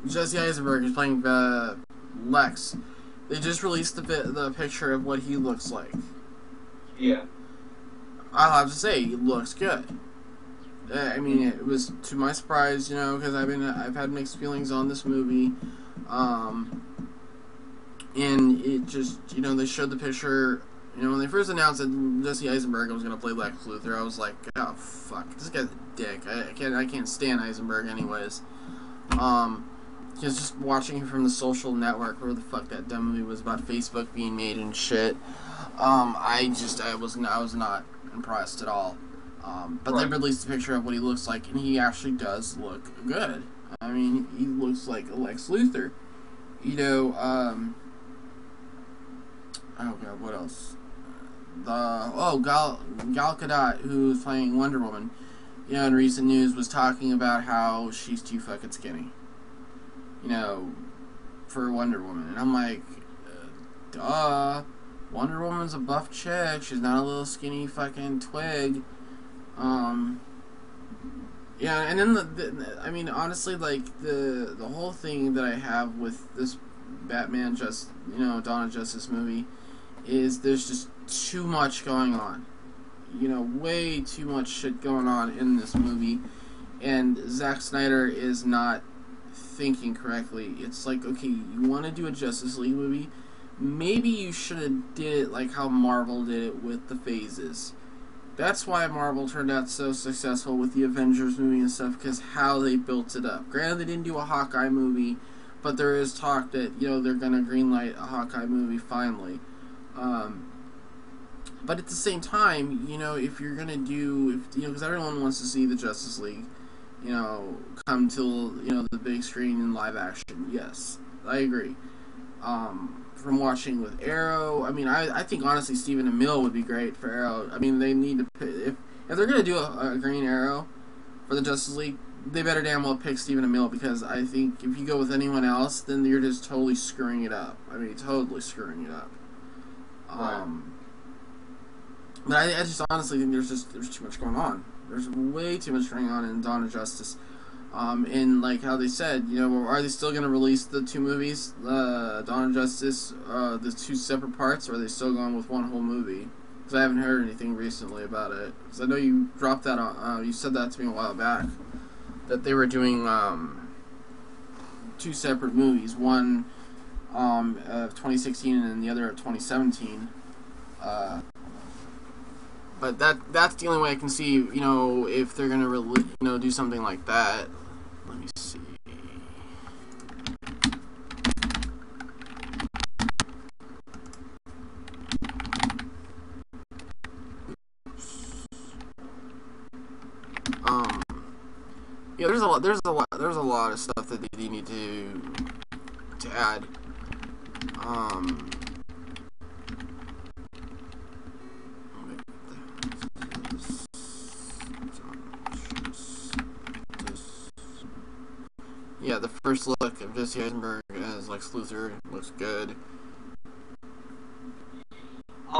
Jesse Eisenberg is playing Lex. They just released the picture of what he looks like. Yeah. I'll have to say, he looks good. I mean, it was to my surprise, you know, because I've had mixed feelings on this movie, and it just, you know, they showed the picture. You know, when they first announced that Jesse Eisenberg was going to play Lex Luthor, I was like, oh fuck, this guy's a dick. I can't stand Eisenberg anyways. Just watching him from The Social Network, where the fuck that dumb movie was about Facebook being made and shit. I was not impressed at all. But they released a picture of what he looks like, and he actually does look good. I mean, he looks like a Lex Luthor. You know, oh god, what else? Gal Gadot, who's playing Wonder Woman, you know, in recent news was talking about how she's too fucking skinny. You know, for Wonder Woman. And I'm like, duh. Wonder Woman's a buff chick. She's not a little skinny fucking twig. Yeah, and then I mean, honestly, like, the whole thing that I have with this Batman Dawn of Justice movie is there's just too much going on. You know, way too much shit going on in this movie. And Zack Snyder is not thinking correctly. It's like, okay, you want to do a Justice League movie? Maybe you should have did it like how Marvel did it with the phases. That's why Marvel turned out so successful with the Avengers movie and stuff, because how they built it up. Granted, they didn't do a Hawkeye movie, but there is talk that, you know, they're going to greenlight a Hawkeye movie finally. But at the same time, you know, if you're going to do, because everyone wants to see the Justice League, you know, come to, you know, the big screen in live action. Yes, I agree. From watching with Arrow, I mean, I think honestly Stephen Amell would be great for Arrow. I mean, they need to if they're gonna do a Green Arrow for the Justice League, they better damn well pick Stephen Amell, because I think if you go with anyone else, then you're just totally screwing it up. I mean, totally screwing it up. But I just honestly think there's too much going on. There's way too much going on in Dawn of Justice. And like how they said, you know, are they still going to release the two movies, Dawn of Justice, the two separate parts, or are they still going with one whole movie? Because I haven't heard anything recently about it. Because I know you dropped that on, you said that to me a while back, that they were doing two separate movies, one of 2016 and then the other of 2017. But that's the only way I can see, you know, if they're gonna do something like that. Let me see. Yeah, there's a lot of stuff that they need to add. Yeah, the first look of Jesse Eisenberg as Lex Luthor looks good.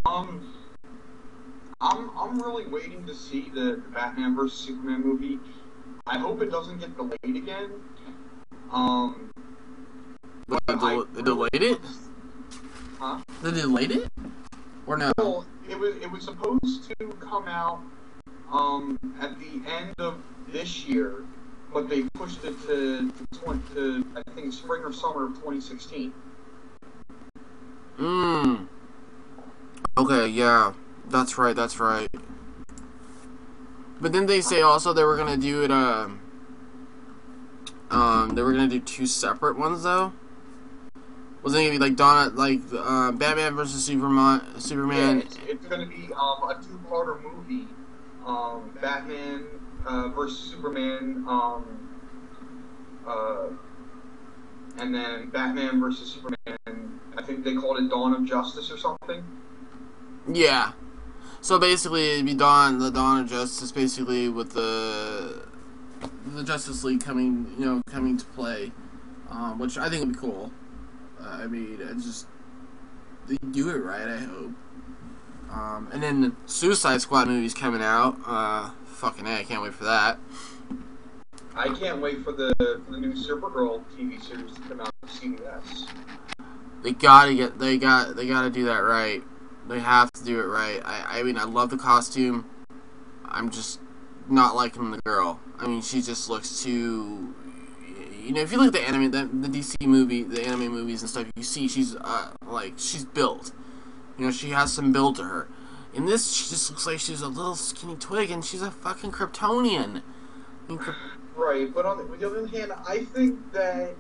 I'm really waiting to see the Batman vs Superman movie. I hope it doesn't get delayed again. They delayed it? Huh? They delayed it? Or no? Well, it was supposed to come out at the end of this year, but they pushed it to I think spring or summer of 2016. Okay, yeah. That's right. But didn't they say also they were gonna do it, they were gonna do two separate ones, though? Wasn't it gonna be like Batman versus Superman? Yeah, it's gonna be a two-parter movie. Batman versus Superman. and then Batman versus Superman. I think they called it Dawn of Justice or something. Yeah. So basically, it'd be the Dawn of Justice, basically with the Justice League coming to play, which I think would be cool. I mean, they do it right, I hope. And then the Suicide Squad movie's coming out. Fucking A, I can't wait for that. I can't wait for the new Supergirl TV series to come out on CBS. They gotta do that right. They have to do it right. I mean, I love the costume. I'm just not liking the girl. I mean, she just looks too. If you look at the DC movie, the anime movies and stuff, you see she's she's built. She has some build to her. In this, she just looks like she's a little skinny twig, and she's a fucking Kryptonian. Right, but on the other hand, I think that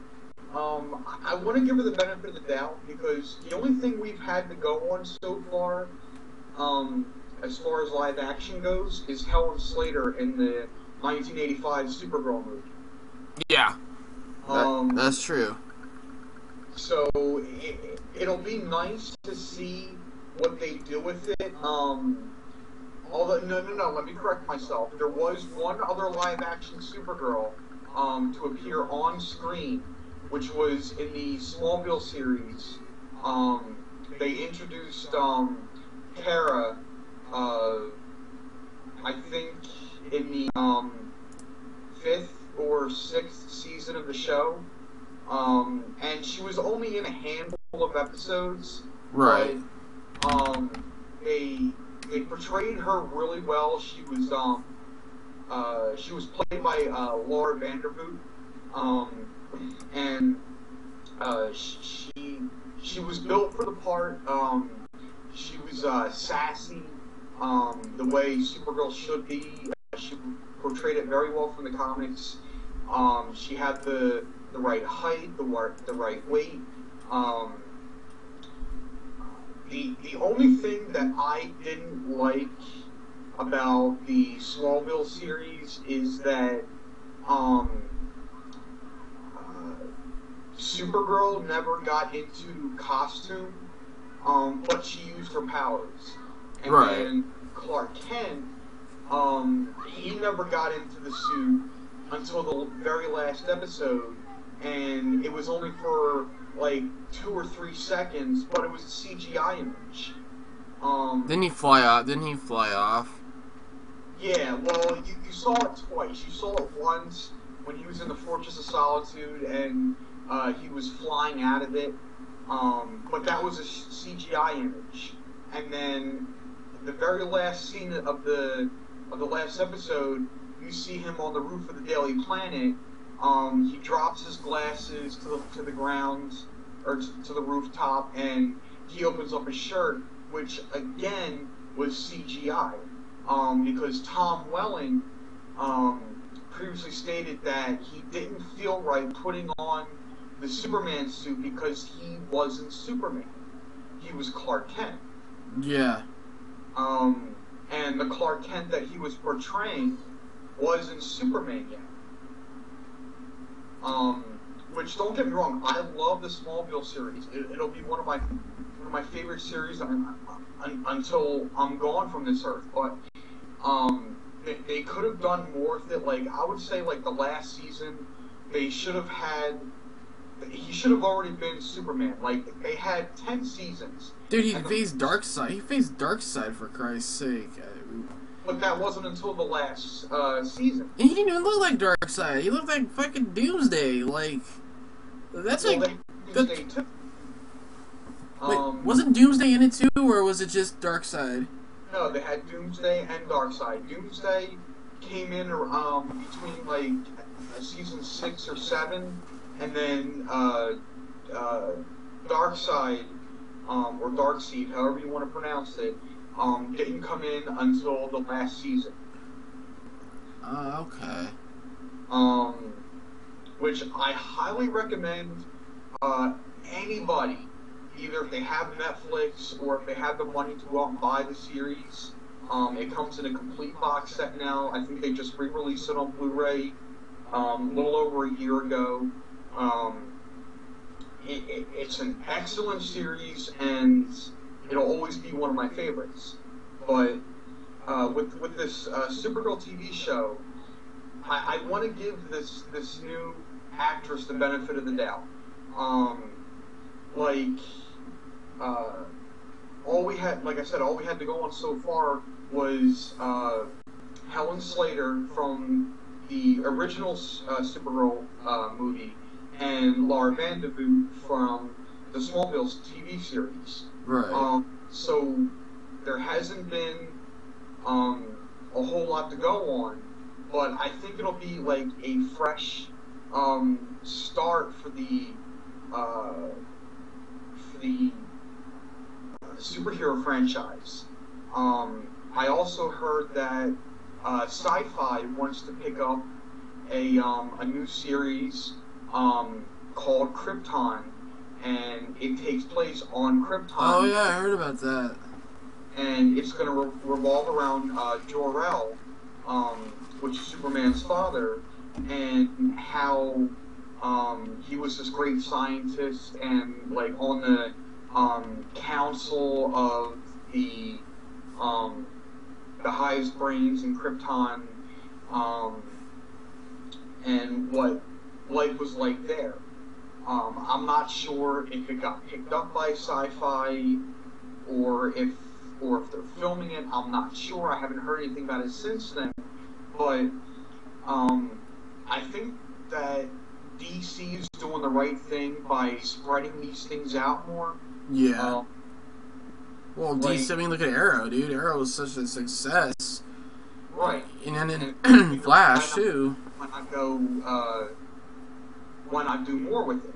I want to give her the benefit of the doubt, because the only thing we've had to go on so far, as far as live action goes, is Helen Slater in the 1985 Supergirl movie. Yeah, that's true. So it'll be nice to see what they do with it. Although no, let me correct myself. There was one other live action Supergirl to appear on screen, which was in the Smallville series. They introduced Kara, I think in the 5th or 6th season of the show. And she was only in a handful of episodes. Right. But, they portrayed her really well. She was played by Laura Vandervoot. And she was built for the part. She was sassy, the way Supergirl should be. She portrayed it very well from the comics. She had the right height, the right weight. The only thing that I didn't like about the Smallville series is that Supergirl never got into costume, but she used her powers. And right. Then Clark Kent, he never got into the suit until the very last episode, and it was only for like 2 or 3 seconds, but it was a CGI image. Didn't he fly off? Yeah, well, you saw it twice. You saw it once when he was in the Fortress of Solitude and he was flying out of it, but that was a CGI image. And then the very last scene of the last episode, you see him on the roof of the Daily Planet. He drops his glasses to the ground, or to the rooftop, and he opens up his shirt, which again was CGI, because Tom Welling previously stated that he didn't feel right putting on the Superman suit because he wasn't Superman. He was Clark Kent. Yeah. And the Clark Kent that he was portraying wasn't Superman yet. Which, don't get me wrong, I love the Smallville series. It'll be one of my favorite series until I'm gone from this earth. But they could have done more with it. Like, I would say, like, the last season, they should have had. He should have already been Superman. Like, they had 10 seasons. Dude, he faced Darkseid. He faced Darkseid, for Christ's sake. But that wasn't until the last season. And he didn't even look like Darkseid. He looked like fucking Doomsday. Like, that's like. Doomsday too. Wait, wasn't Doomsday in it too, or was it just Darkseid? No, they had Doomsday and Darkseid. Doomsday came in between like season 6 or 7, and then Darkseid or Darkseid, however you want to pronounce it, didn't come in until the last season. Okay. Which I highly recommend anybody, either if they have Netflix or if they have the money to go out and buy the series. It comes in a complete box set now. I think they just re-released it on Blu-ray a little over a year ago. it's an excellent series, and it'll always be one of my favorites. But with this Supergirl TV show, I want to give this new actress the benefit of the doubt. All we had, like I said, all we had to go on so far was Helen Slater from the original Supergirl movie and Laura Vandervoot from the Smallville TV series. Right. So there hasn't been a whole lot to go on, but I think it'll be like a fresh start for the superhero franchise. I also heard that Sci-Fi wants to pick up a new series called Krypton, and it takes place on Krypton. Oh yeah, I heard about that. And it's going to revolve around Jor-El, which is Superman's father, and how he was this great scientist and like on the council of the highest brains in Krypton, and what life was like there. I'm not sure if it got picked up by Sci-Fi or if they're filming it. I'm not sure. I haven't heard anything about it since then. But I think that DC is doing the right thing by spreading these things out more. Yeah. Well, DC, I mean, look at Arrow, dude. Arrow was such a success. Right. And then Flash, too. Why not do more with it?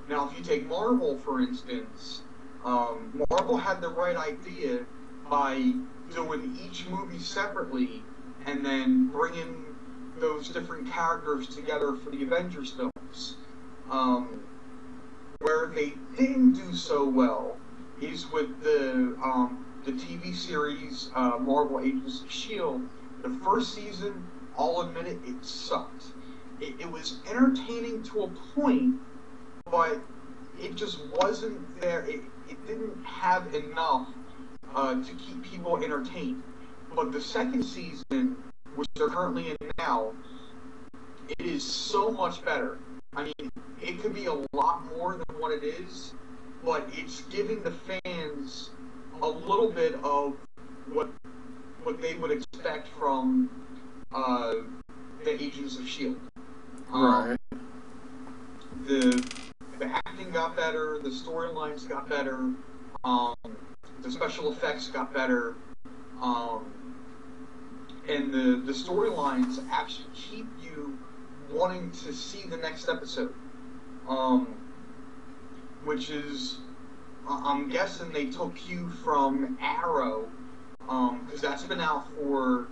Now, if you take Marvel, for instance, Marvel had the right idea by doing each movie separately and then bringing those different characters together for the Avengers films. Where they didn't do so well is with the TV series Marvel Agents of S.H.I.E.L.D. The first season, I'll admit it, it sucked. It was entertaining to a point, but it just wasn't there. It didn't have enough to keep people entertained. But the second season, which they're currently in now, it is so much better. I mean, it could be a lot more than what it is, but it's giving the fans a little bit of what they would expect from the Agents of S.H.I.E.L.D. Right. The acting got better, the storylines got better, the special effects got better, and the storylines actually keep you wanting to see the next episode, which is, I'm guessing they took cue from Arrow, because that's been out for,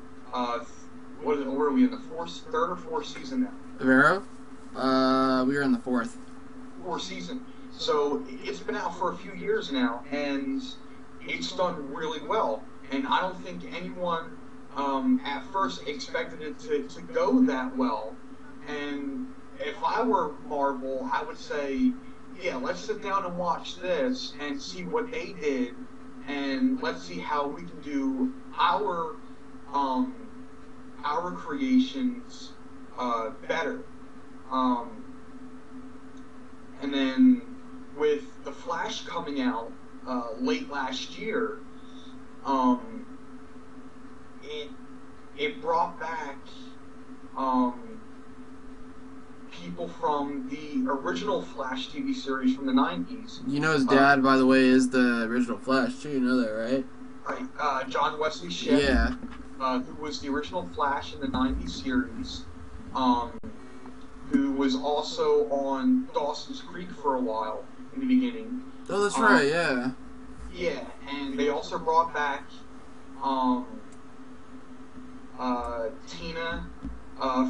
where are we in the third or fourth season now? Of Arrow? We are in the fourth. Fourth season. So it's been out for a few years now, and it's done really well. And I don't think anyone at first expected it to go that well. And if I were Marvel, I would say, yeah, let's sit down and watch this and see what they did, and let's see how we can do our creations better. And then with The Flash coming out late last year, it brought back people from the original Flash TV series from the 90s. You know his dad, by the way, is the original Flash, too. You know that, right? Right. John Wesley Shipp. Yeah. Who was the original Flash in the 90s series. Who was also on Dawson's Creek for a while in the beginning. Oh, that's right, yeah. Yeah, and they also brought back Tina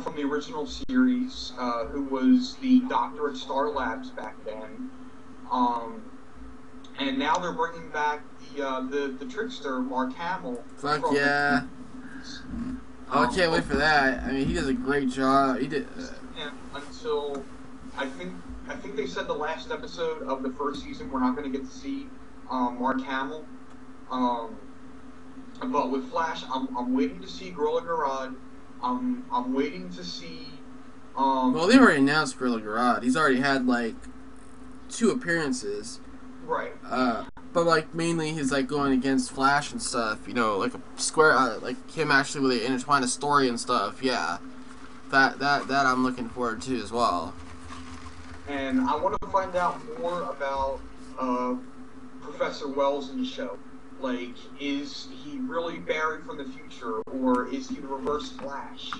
from the original series, who was the doctor at Star Labs back then. And now they're bringing back the trickster, Mark Hamill. Fuck yeah. Oh, I can't wait for that. I mean, he does a great job. He did. Yeah, until I think they said the last episode of the first season we're not going to get to see Mark Hamill. But with Flash, I'm waiting to see Gorilla Grodd. I'm waiting to see. Well, they already announced Gorilla Grodd. He's already had like 2 appearances. Right. But like mainly he's like going against Flash and stuff. You know, like a square, like him actually with they intertwine a story and stuff. Yeah, that I'm looking forward to as well. And I want to find out more about Professor Wells in the show. Like, is he really Barry from the future, or is he the Reverse Flash?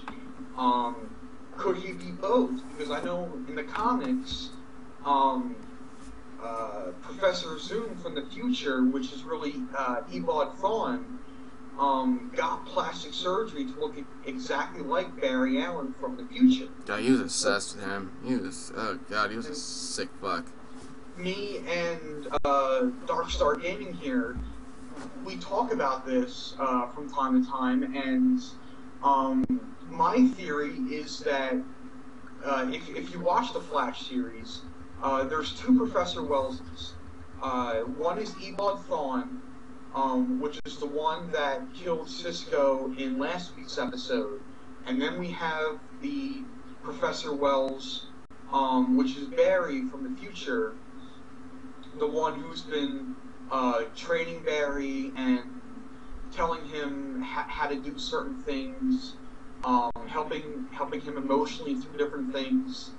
Could he be both? Because I know in the comics, Professor Zoom from the future, which is really Ebod Thawne, got plastic surgery to look exactly like Barry Allen from the future. God, he was obsessed with him. He was, oh god, he was a sick fuck. Me and Dark Star Gaming here, we talk about this from time to time, and my theory is that if you watch the Flash series, there's 2 Professor Wellses. One is Ebod Thawne, which is the one that killed Cisco in last week's episode, and then we have the Professor Wells, which is Barry from the future, the one who's been training Barry and telling him how to do certain things, helping him emotionally through different things,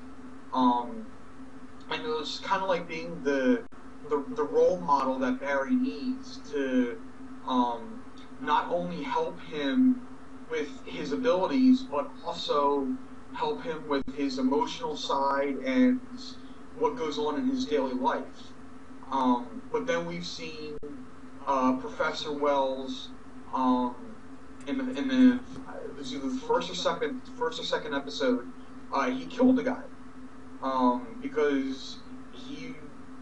and it was kind of like being the role model that Barry needs to not only help him with his abilities, but also help him with his emotional side and what goes on in his daily life. But then we've seen Professor Wells in the it was either the first or second episode. He killed the guy because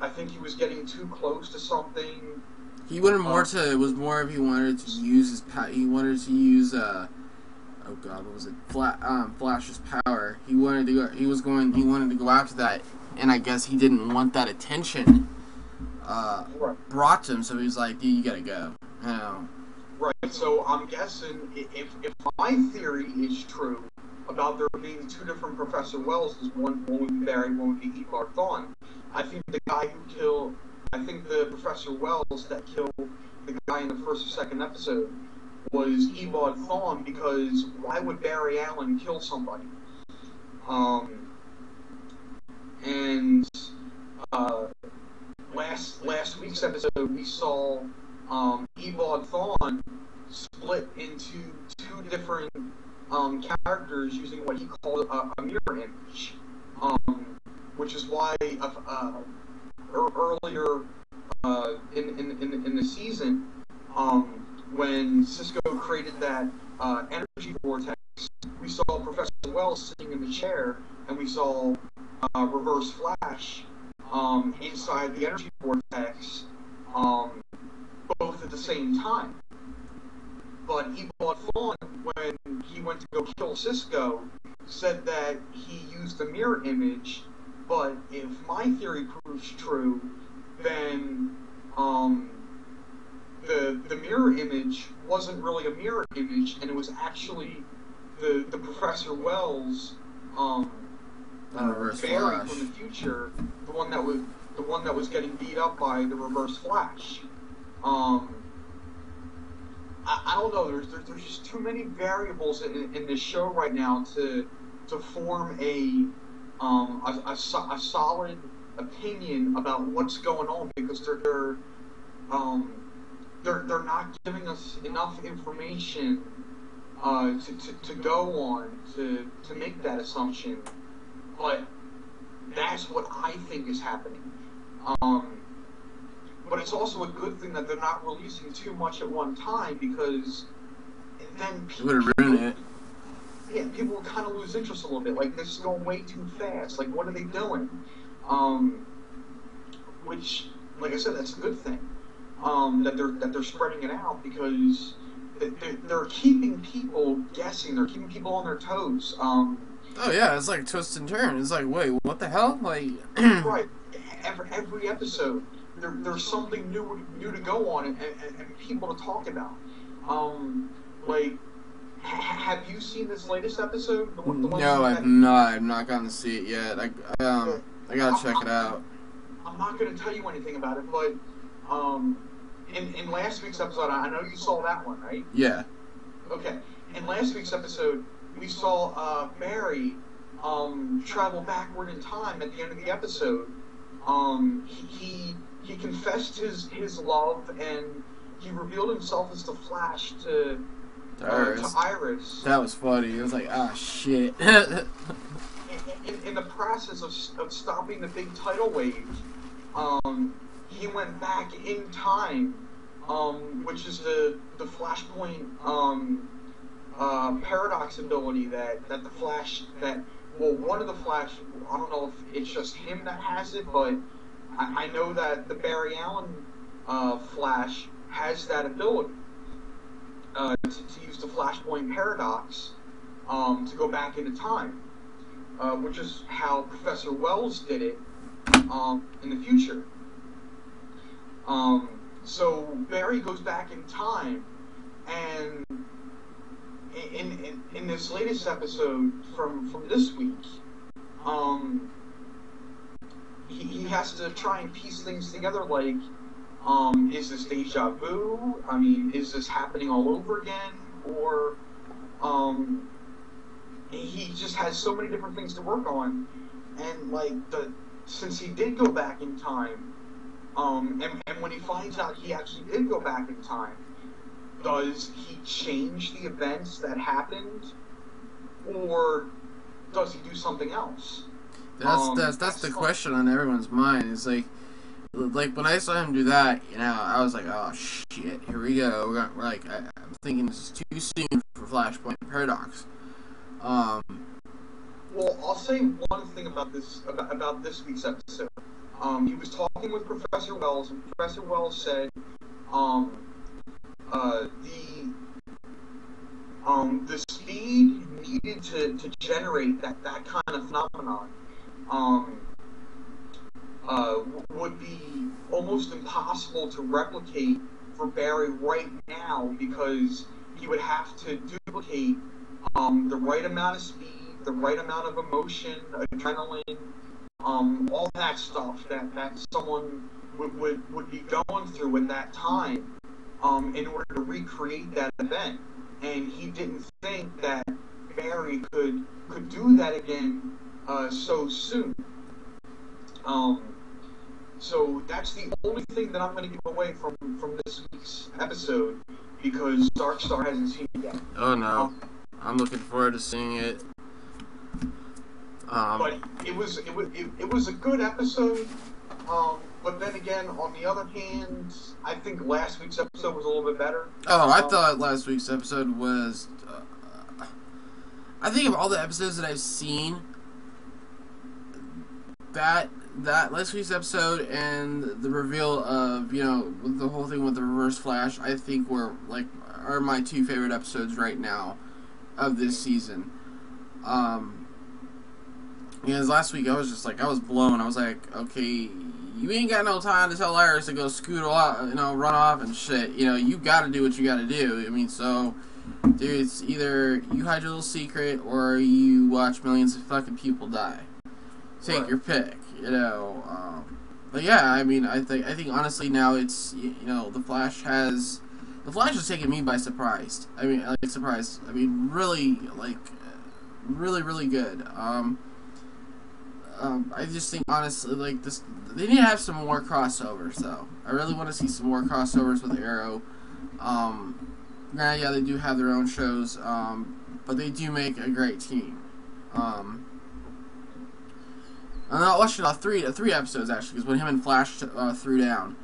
I think he was getting too close to something. He wanted more to. It was more of he wanted to use his. He wanted to use. Oh god, what was it? Flash's power. He wanted to go. He wanted to go after that, and I guess he didn't want that attention. Right. Brought to him, so he was like, "Dude, you gotta go." You know. Right. So I'm guessing if my theory is true about there being 2 different Professor Wells, one would be Barry, one would be Ebod Thawne. I think the Professor Wells that killed the guy in the first or second episode was Ebod Thawne, because why would Barry Allen kill somebody? And last week's episode we saw Ebod Thawne split into 2 different characters using what he called a mirror image, which is why earlier in the season, when Cisco created that energy vortex, we saw Professor Wells sitting in the chair, and we saw Reverse Flash inside the energy vortex, both at the same time. But Ebod Thawne, when he went to go kill Cisco, said that he used the mirror image. But if my theory proves true, then the mirror image wasn't really a mirror image, and it was actually the Professor Wells Reverse Barry Flash from the future, the one that was getting beat up by the Reverse Flash. I don't know. There's just too many variables in this show right now to form a solid opinion about what's going on, because they're not giving us enough information to go on to make that assumption. But that's what I think is happening. But it's also a good thing that they're not releasing too much at one time, because then it would have ruined it. Yeah, people would kind of lose interest a little bit. Like, this is going way too fast. Like, what are they doing? Which, like I said, that's a good thing. That they're spreading it out, because they're keeping people guessing. They're keeping people on their toes. Oh yeah, it's like twist and turn. It's like, wait, what the hell? Like, right. Every episode, there's something new to go on and people to talk about. Like, have you seen this latest episode? No, I've not. I've not gotten to see it yet. I gotta check it out. I'm not gonna tell you anything about it, but in last week's episode, I know you saw that one, right? Yeah. Okay. In last week's episode, we saw Barry travel backward in time at the end of the episode. He confessed his love, and he revealed himself as the Flash to Iris. That was funny. It was like, ah, shit. In the process of stopping the big tidal wave, he went back in time, which is the Flashpoint paradox ability that the Flash one of the Flash, I don't know if it's just him that has it, but I know that the Barry Allen Flash has that ability to use the Flashpoint paradox to go back into time, which is how Professor Wells did it in the future. So Barry goes back in time, and in this latest episode from this week, he has to try and piece things together, like, is this deja vu? I mean, is this happening all over again? Or, he just has so many different things to work on, and, like, since he did go back in time, and when he finds out he actually did go back in time, does he change the events that happened, or does he do something else? That's the question on everyone's mind. It's like when I saw him do that, I was like, oh shit, here we go. We're like, I'm thinking this is too soon for Flashpoint Paradox. Well, I'll say one thing about this week's episode. He was talking with Professor Wells, and Professor Wells said, the speed needed to generate that kind of phenomenon would be almost impossible to replicate for Barry right now, because he would have to duplicate the right amount of speed, the right amount of emotion, adrenaline, all that stuff that someone would be going through at that time in order to recreate that event. And he didn't think that Barry could do that again so soon. So that's the only thing that I'm going to give away from this week's episode, because Darkstar hasn't seen it yet. Oh no, I'm looking forward to seeing it. But it was a good episode. But then again, on the other hand, I think last week's episode was a little bit better. Oh, I thought last week's episode was... I think of all the episodes that I've seen, that last week's episode and the reveal of, with the whole thing with the Reverse Flash, I think are my two favorite episodes right now of this season. Because last week I was blown. I was like, okay, you ain't got no time to tell Iris to go scoot off, run off and shit. You gotta do what you gotta do. I mean, so, dude, it's either you hide your little secret or you watch millions of fucking people die. Take your pick, But yeah, I mean, I think honestly now it's, the Flash has taken me by surprise. I mean, surprise. I mean, really, really, really good. I just think, honestly, they need to have some more crossovers, though. I really want to see some more crossovers with Arrow. Yeah, they do have their own shows, but they do make a great team. I'm not watching three episodes, actually, because when him and Flash threw down,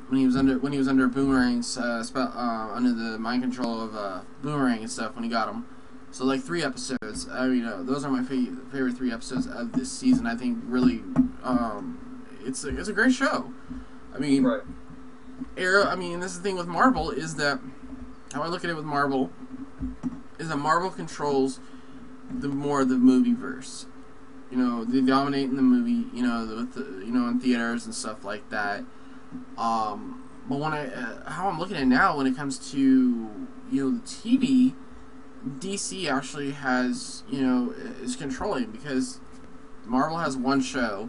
when he was under Boomerang's under the mind control of Boomerang and stuff, when he got him. So, 3 episodes. I mean, those are my favorite 3 episodes of this season. I think really, it's a great show. I mean, right. Arrow. I mean, this is the thing with Marvel is that how I look at it with Marvel is that Marvel controls the more of the movie verse. You know, they dominate in the movie. You know, with the, you know, in theaters and stuff like that. But when how I'm looking at it now, when it comes to, you know, the TV, DC actually has, you know, is controlling, because Marvel has one show,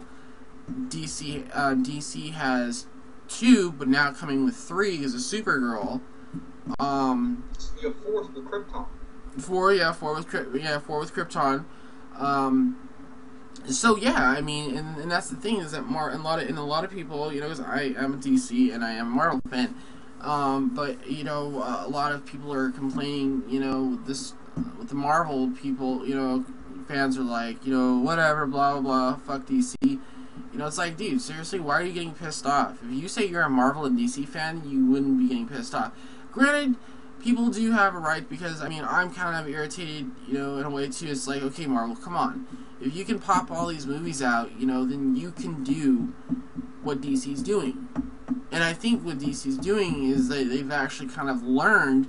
DC has two, but now coming with three is a Supergirl. Yeah, fourth with Krypton. Four with Krypton. So yeah, I mean, and that's the thing, is that a lot of people, you know, because I am a DC and I am a Marvel fan, but you know, a lot of people are complaining, you know, with the Marvel people, you know, fans are like, you know, whatever, blah blah blah, fuck DC. You know, it's like, dude, seriously, why are you getting pissed off? If you say you're a Marvel and DC fan, you wouldn't be getting pissed off. Granted, people do have a right, because, I mean, I'm kind of irritated, you know, in a way too. It's like, okay, Marvel, come on. If you can pop all these movies out, you know, then you can do what DC's doing. And I think what DC's doing is that they've actually kind of learned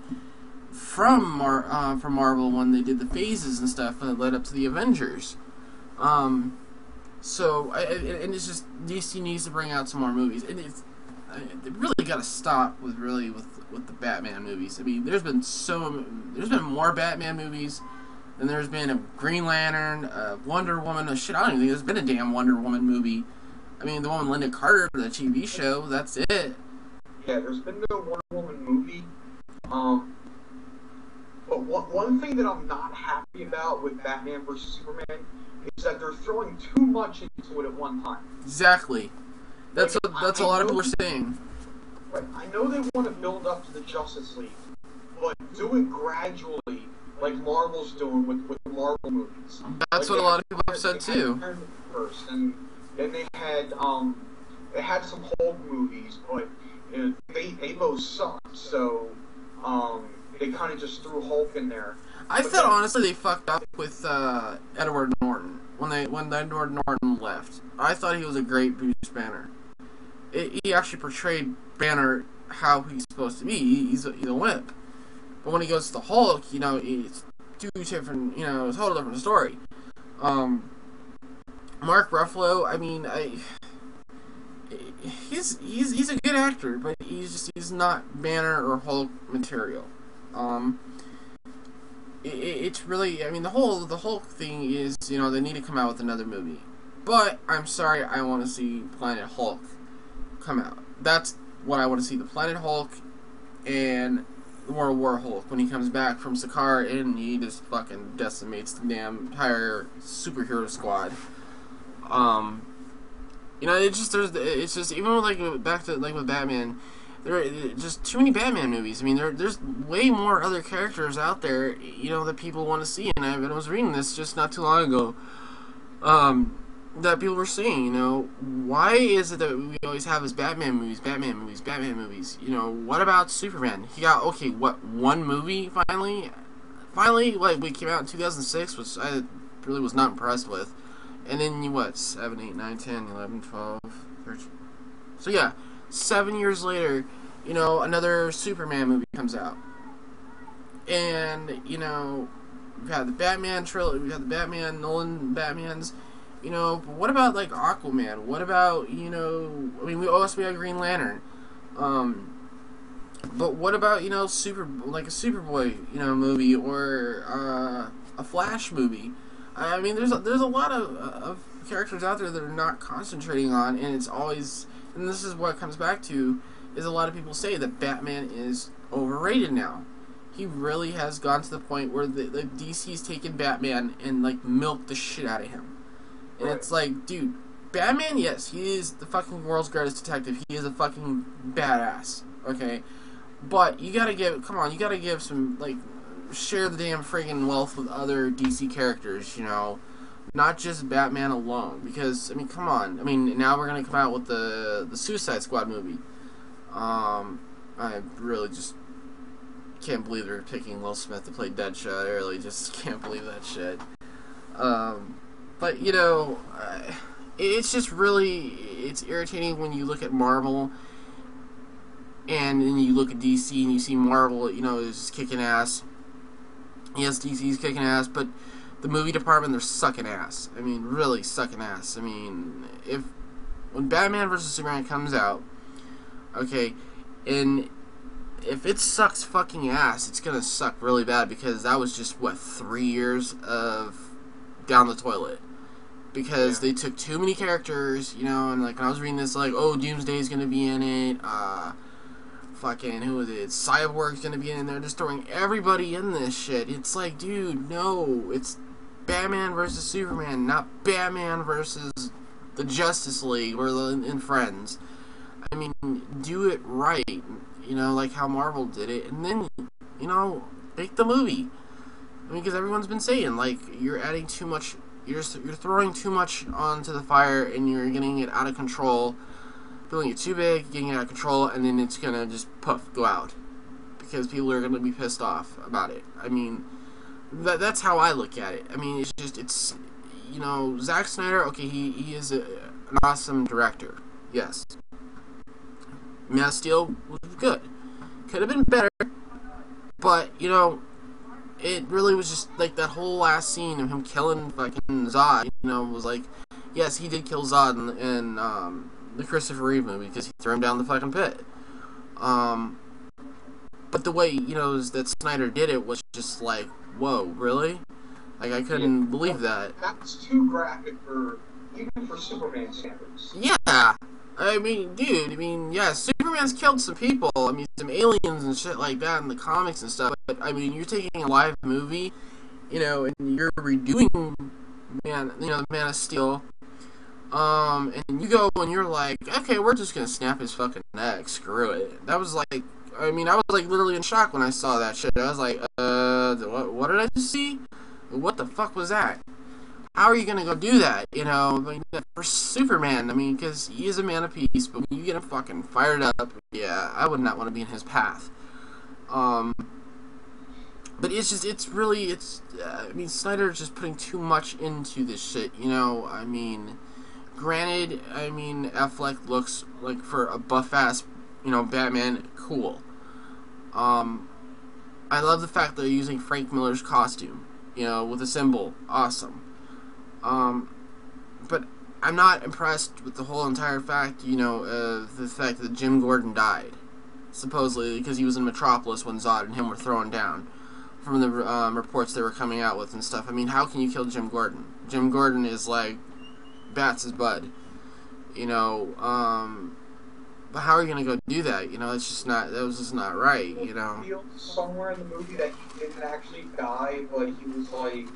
from Marvel when they did the phases and stuff that led up to the Avengers. So, and it's just, DC needs to bring out some more movies. And they really got to stop with the Batman movies. I mean, there's been more Batman movies than there's been a Green Lantern, Wonder Woman. I don't even think there's been a damn Wonder Woman movie. I mean, the one with Linda Carter, the TV show, that's it. Yeah, there's been no Wonder Woman movie. But one thing that I'm not happy about with Batman vs. Superman is that they're throwing too much into it at one time. Exactly. That's what a lot of people are saying. Right. I know they want to build up to the Justice League, but do it gradually, like Marvel's doing with the Marvel movies. That's what a lot of people have said too. First, and then they had some Hulk movies, but they both sucked. So they kind of just threw Hulk in there. I thought honestly they fucked up with Edward Norton when Edward Norton left. I thought he was a great Bruce Banner. He actually portrayed Banner how he's supposed to be. He's a wimp. But when he goes to the Hulk, you know, it's two different, you know, it's a total different story. Mark Ruffalo, I mean, he's a good actor, but he's not Banner or Hulk material. It's really, I mean, the Hulk thing is, you know, they need to come out with another movie. But I'm sorry, I want to see Planet Hulk come out. That's what I want to see, the Planet Hulk and World War Hulk when he comes back from Sakaar and he just fucking decimates the damn entire superhero squad. You know, it's just even with, like, back to, like, with Batman, there are just too many Batman movies. I mean, there's way more other characters out there, you know, that people want to see. And I was reading this just not too long ago, that people were saying, you know, why is it that we always have this Batman movies? You know, what about Superman? He got, okay, what, one movie finally, like, we came out in 2006, which I really was not impressed with. And then, what, 7, 8, 9, 10, 11, 12, 13. So yeah, 7 years later, you know, another Superman movie comes out. And, you know, we've had the Batman trilogy, we've had the Batman, Nolan Batmans. You know, but what about, like, Aquaman? What about, you know, I mean, we also have Green Lantern. But what about, you know, a Superboy, you know, movie, or a Flash movie? I mean, there's a lot of characters out there that are not concentrating on, and it's always, and this is what it comes back to, is a lot of people say that Batman is overrated now. He really has gone to the point where the DC's taken Batman and, like, milked the shit out of him. And it's like, dude, Batman, yes, he is the fucking world's greatest detective. He is a fucking badass, okay? But you gotta give some, like, share the damn friggin' wealth with other DC characters, you know? Not just Batman alone. Because, I mean, come on. I mean, now we're gonna come out with the Suicide Squad movie. I really just can't believe they're picking Will Smith to play Deadshot. I really just can't believe that shit. But, you know, it's just really, it's irritating when you look at Marvel And then you look at DC and you see Marvel, you know, is kicking ass. Yes, DC's kicking ass, but the movie department, they're sucking ass. I mean, really sucking ass. I mean, when Batman vs. Superman comes out, okay, and if it sucks fucking ass, it's gonna suck really bad, because that was just, what, 3 years of down the toilet. Because they took too many characters, you know, and like when I was reading this, like, oh, Doomsday's gonna be in it, fucking, who is it, Cyborg's gonna be in there, just throwing everybody in this shit. It's like, dude, no, it's Batman versus Superman, not Batman versus the Justice League or and Friends. I mean, do it right, you know, like how Marvel did it, and then, you know, make the movie. I mean, because everyone's been saying, like, you're adding too much, you're throwing too much onto the fire, and you're getting it out of control, building it too big, getting it out of control, and then it's gonna just poof, go out, because people are gonna be pissed off about it. I mean, that's how I look at it. I mean, it's you know, Zack Snyder, okay, he is an awesome director, yes. Man of Steel was good. Could have been better, but, you know, it really was just, like, that whole last scene of him killing fucking Zod, you know, was like, yes, he did kill Zod in the Christopher Reeve movie, because he threw him down the fucking pit. But the way, you know, that Snyder did it was just like, whoa, really? Like, I couldn't believe that. That's too graphic even for Superman standards. Yeah! I mean, dude, I mean, yeah, Superman's killed some people, I mean, some aliens and shit like that in the comics and stuff, but, I mean, you're taking a live movie, you know, and you're redoing, the Man of Steel, and you go and you're like, okay, we're just gonna snap his fucking neck, screw it. That was like, I mean, I was like literally in shock when I saw that shit. I was like, what did I just see? What the fuck was that? How are you gonna go do that? You know, I mean, for Superman, I mean, because he is a man of peace, but when you get him fucking fired up, yeah, I would not want to be in his path. But it's just, I mean, Snyder's just putting too much into this shit, you know, I mean, granted, I mean, Affleck looks like, for a buff-ass, you know, Batman, cool. I love the fact that they're using Frank Miller's costume, you know, with a symbol, awesome. But I'm not impressed with the whole entire fact, you know, the fact that Jim Gordon died, supposedly, because he was in Metropolis when Zod and him were thrown down, from the reports they were coming out with and stuff. I mean, how can you kill Jim Gordon? Jim Gordon is like Bats' bud, you know, but how are you gonna go do that? You know, it's just not, that was just not right, you know. Somewhere in the movie that he didn't actually die, but he was like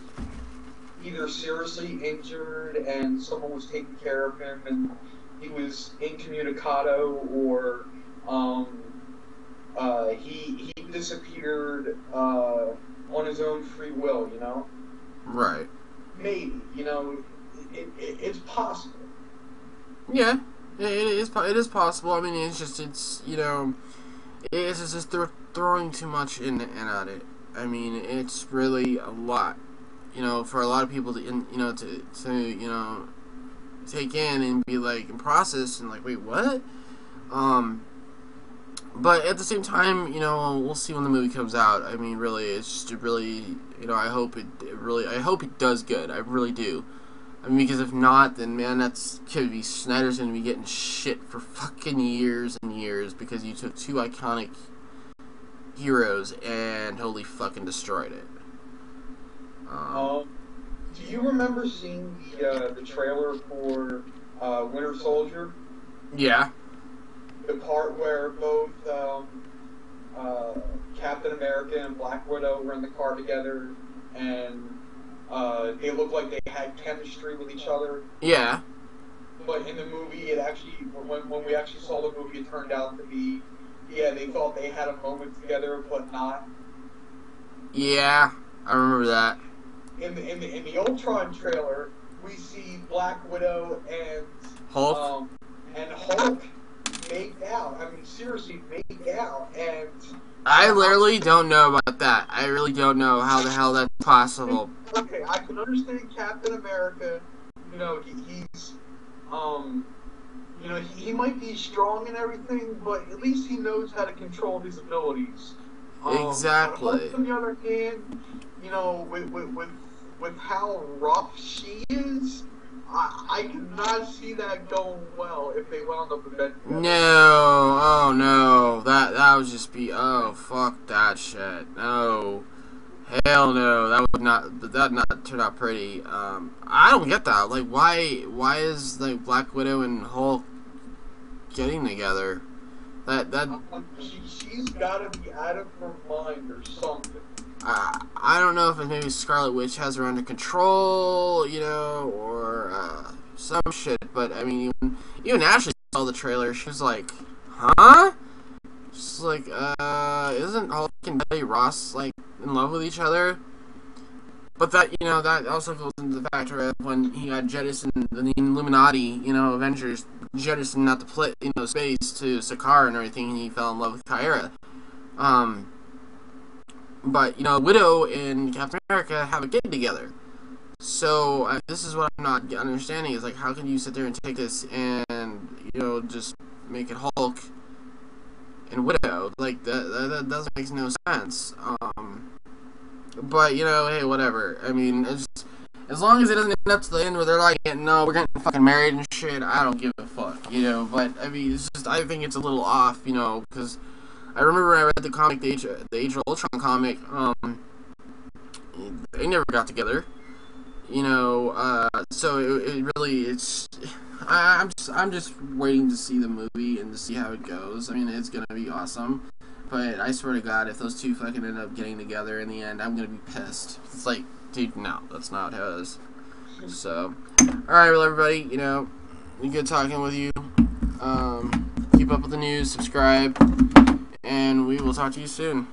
either seriously injured and someone was taking care of him and he was incommunicado, or he disappeared on his own free will, you know? Right. Maybe, you know, it's possible. Yeah, it is possible. I mean, it's you know, it's just they're throwing too much in at it. I mean, it's really a lot, you know, for a lot of people to, you know, to you know, take in and be like, and process and like, wait, what? But at the same time, you know, we'll see when the movie comes out. I mean, really, it's just really, you know, I hope it does good. I really do. I mean, because if not, then man, Snyder's gonna be getting shit for fucking years and years, because you took two iconic heroes and totally fucking destroyed it. Do you remember seeing the trailer for Winter Soldier? Yeah. The part where both Captain America and Black Widow were in the car together, and they looked like they had chemistry with each other. Yeah. But in the movie, it actually, when we actually saw the movie, it turned out to be, yeah, they thought they had a moment together, but not. Yeah, I remember that. In the Ultron trailer, we see Black Widow and Hulk make out. I mean, seriously, make out, and I literally don't know about that. I really don't know how the hell that's possible. Okay, I can understand Captain America. You know, he's You know, he might be strong and everything, but at least he knows how to control his abilities. Exactly. Hulk, on the other hand, you know, with how rough she is, I cannot see that going well if they wound up in bed together. No, oh no, that would just be, oh fuck that shit. No, hell no, that would not turn out pretty. I don't get that. Like, why is like Black Widow and Hulk getting together? She's got to be out of her mind or something. I don't know if it's maybe Scarlet Witch has her under control, you know, or some shit. But I mean, even Ashley saw the trailer. She was like, "Huh?" She's like, "Isn't Hulk and Betty Ross like in love with each other?" But that, you know, that also goes into the factor of when he got jettisoned, the Illuminati, you know, Avengers jettisoned out the space to Sakaar and everything, and he fell in love with Kyra. But, you know, Widow and Captain America have a kid together. So, this is what I'm not understanding, is, like, how can you sit there and take this and, you know, just make it Hulk and Widow? Like, that doesn't make no sense. But, you know, hey, whatever. I mean, it's just, as long as it doesn't end up to the end where they're like, no, we're getting fucking married and shit, I don't give a fuck, you know? But, I mean, it's just, I think it's a little off, you know, because I remember I read the comic, the Age of Ultron comic, they never got together, you know, so it really, I'm just waiting to see the movie and to see how it goes. I mean, it's gonna be awesome, but I swear to God, if those two fucking end up getting together in the end, I'm gonna be pissed. It's like, dude, no, that's not how it is. So, alright, well, everybody, you know, good talking with you. Keep up with the news, subscribe, and we will talk to you soon.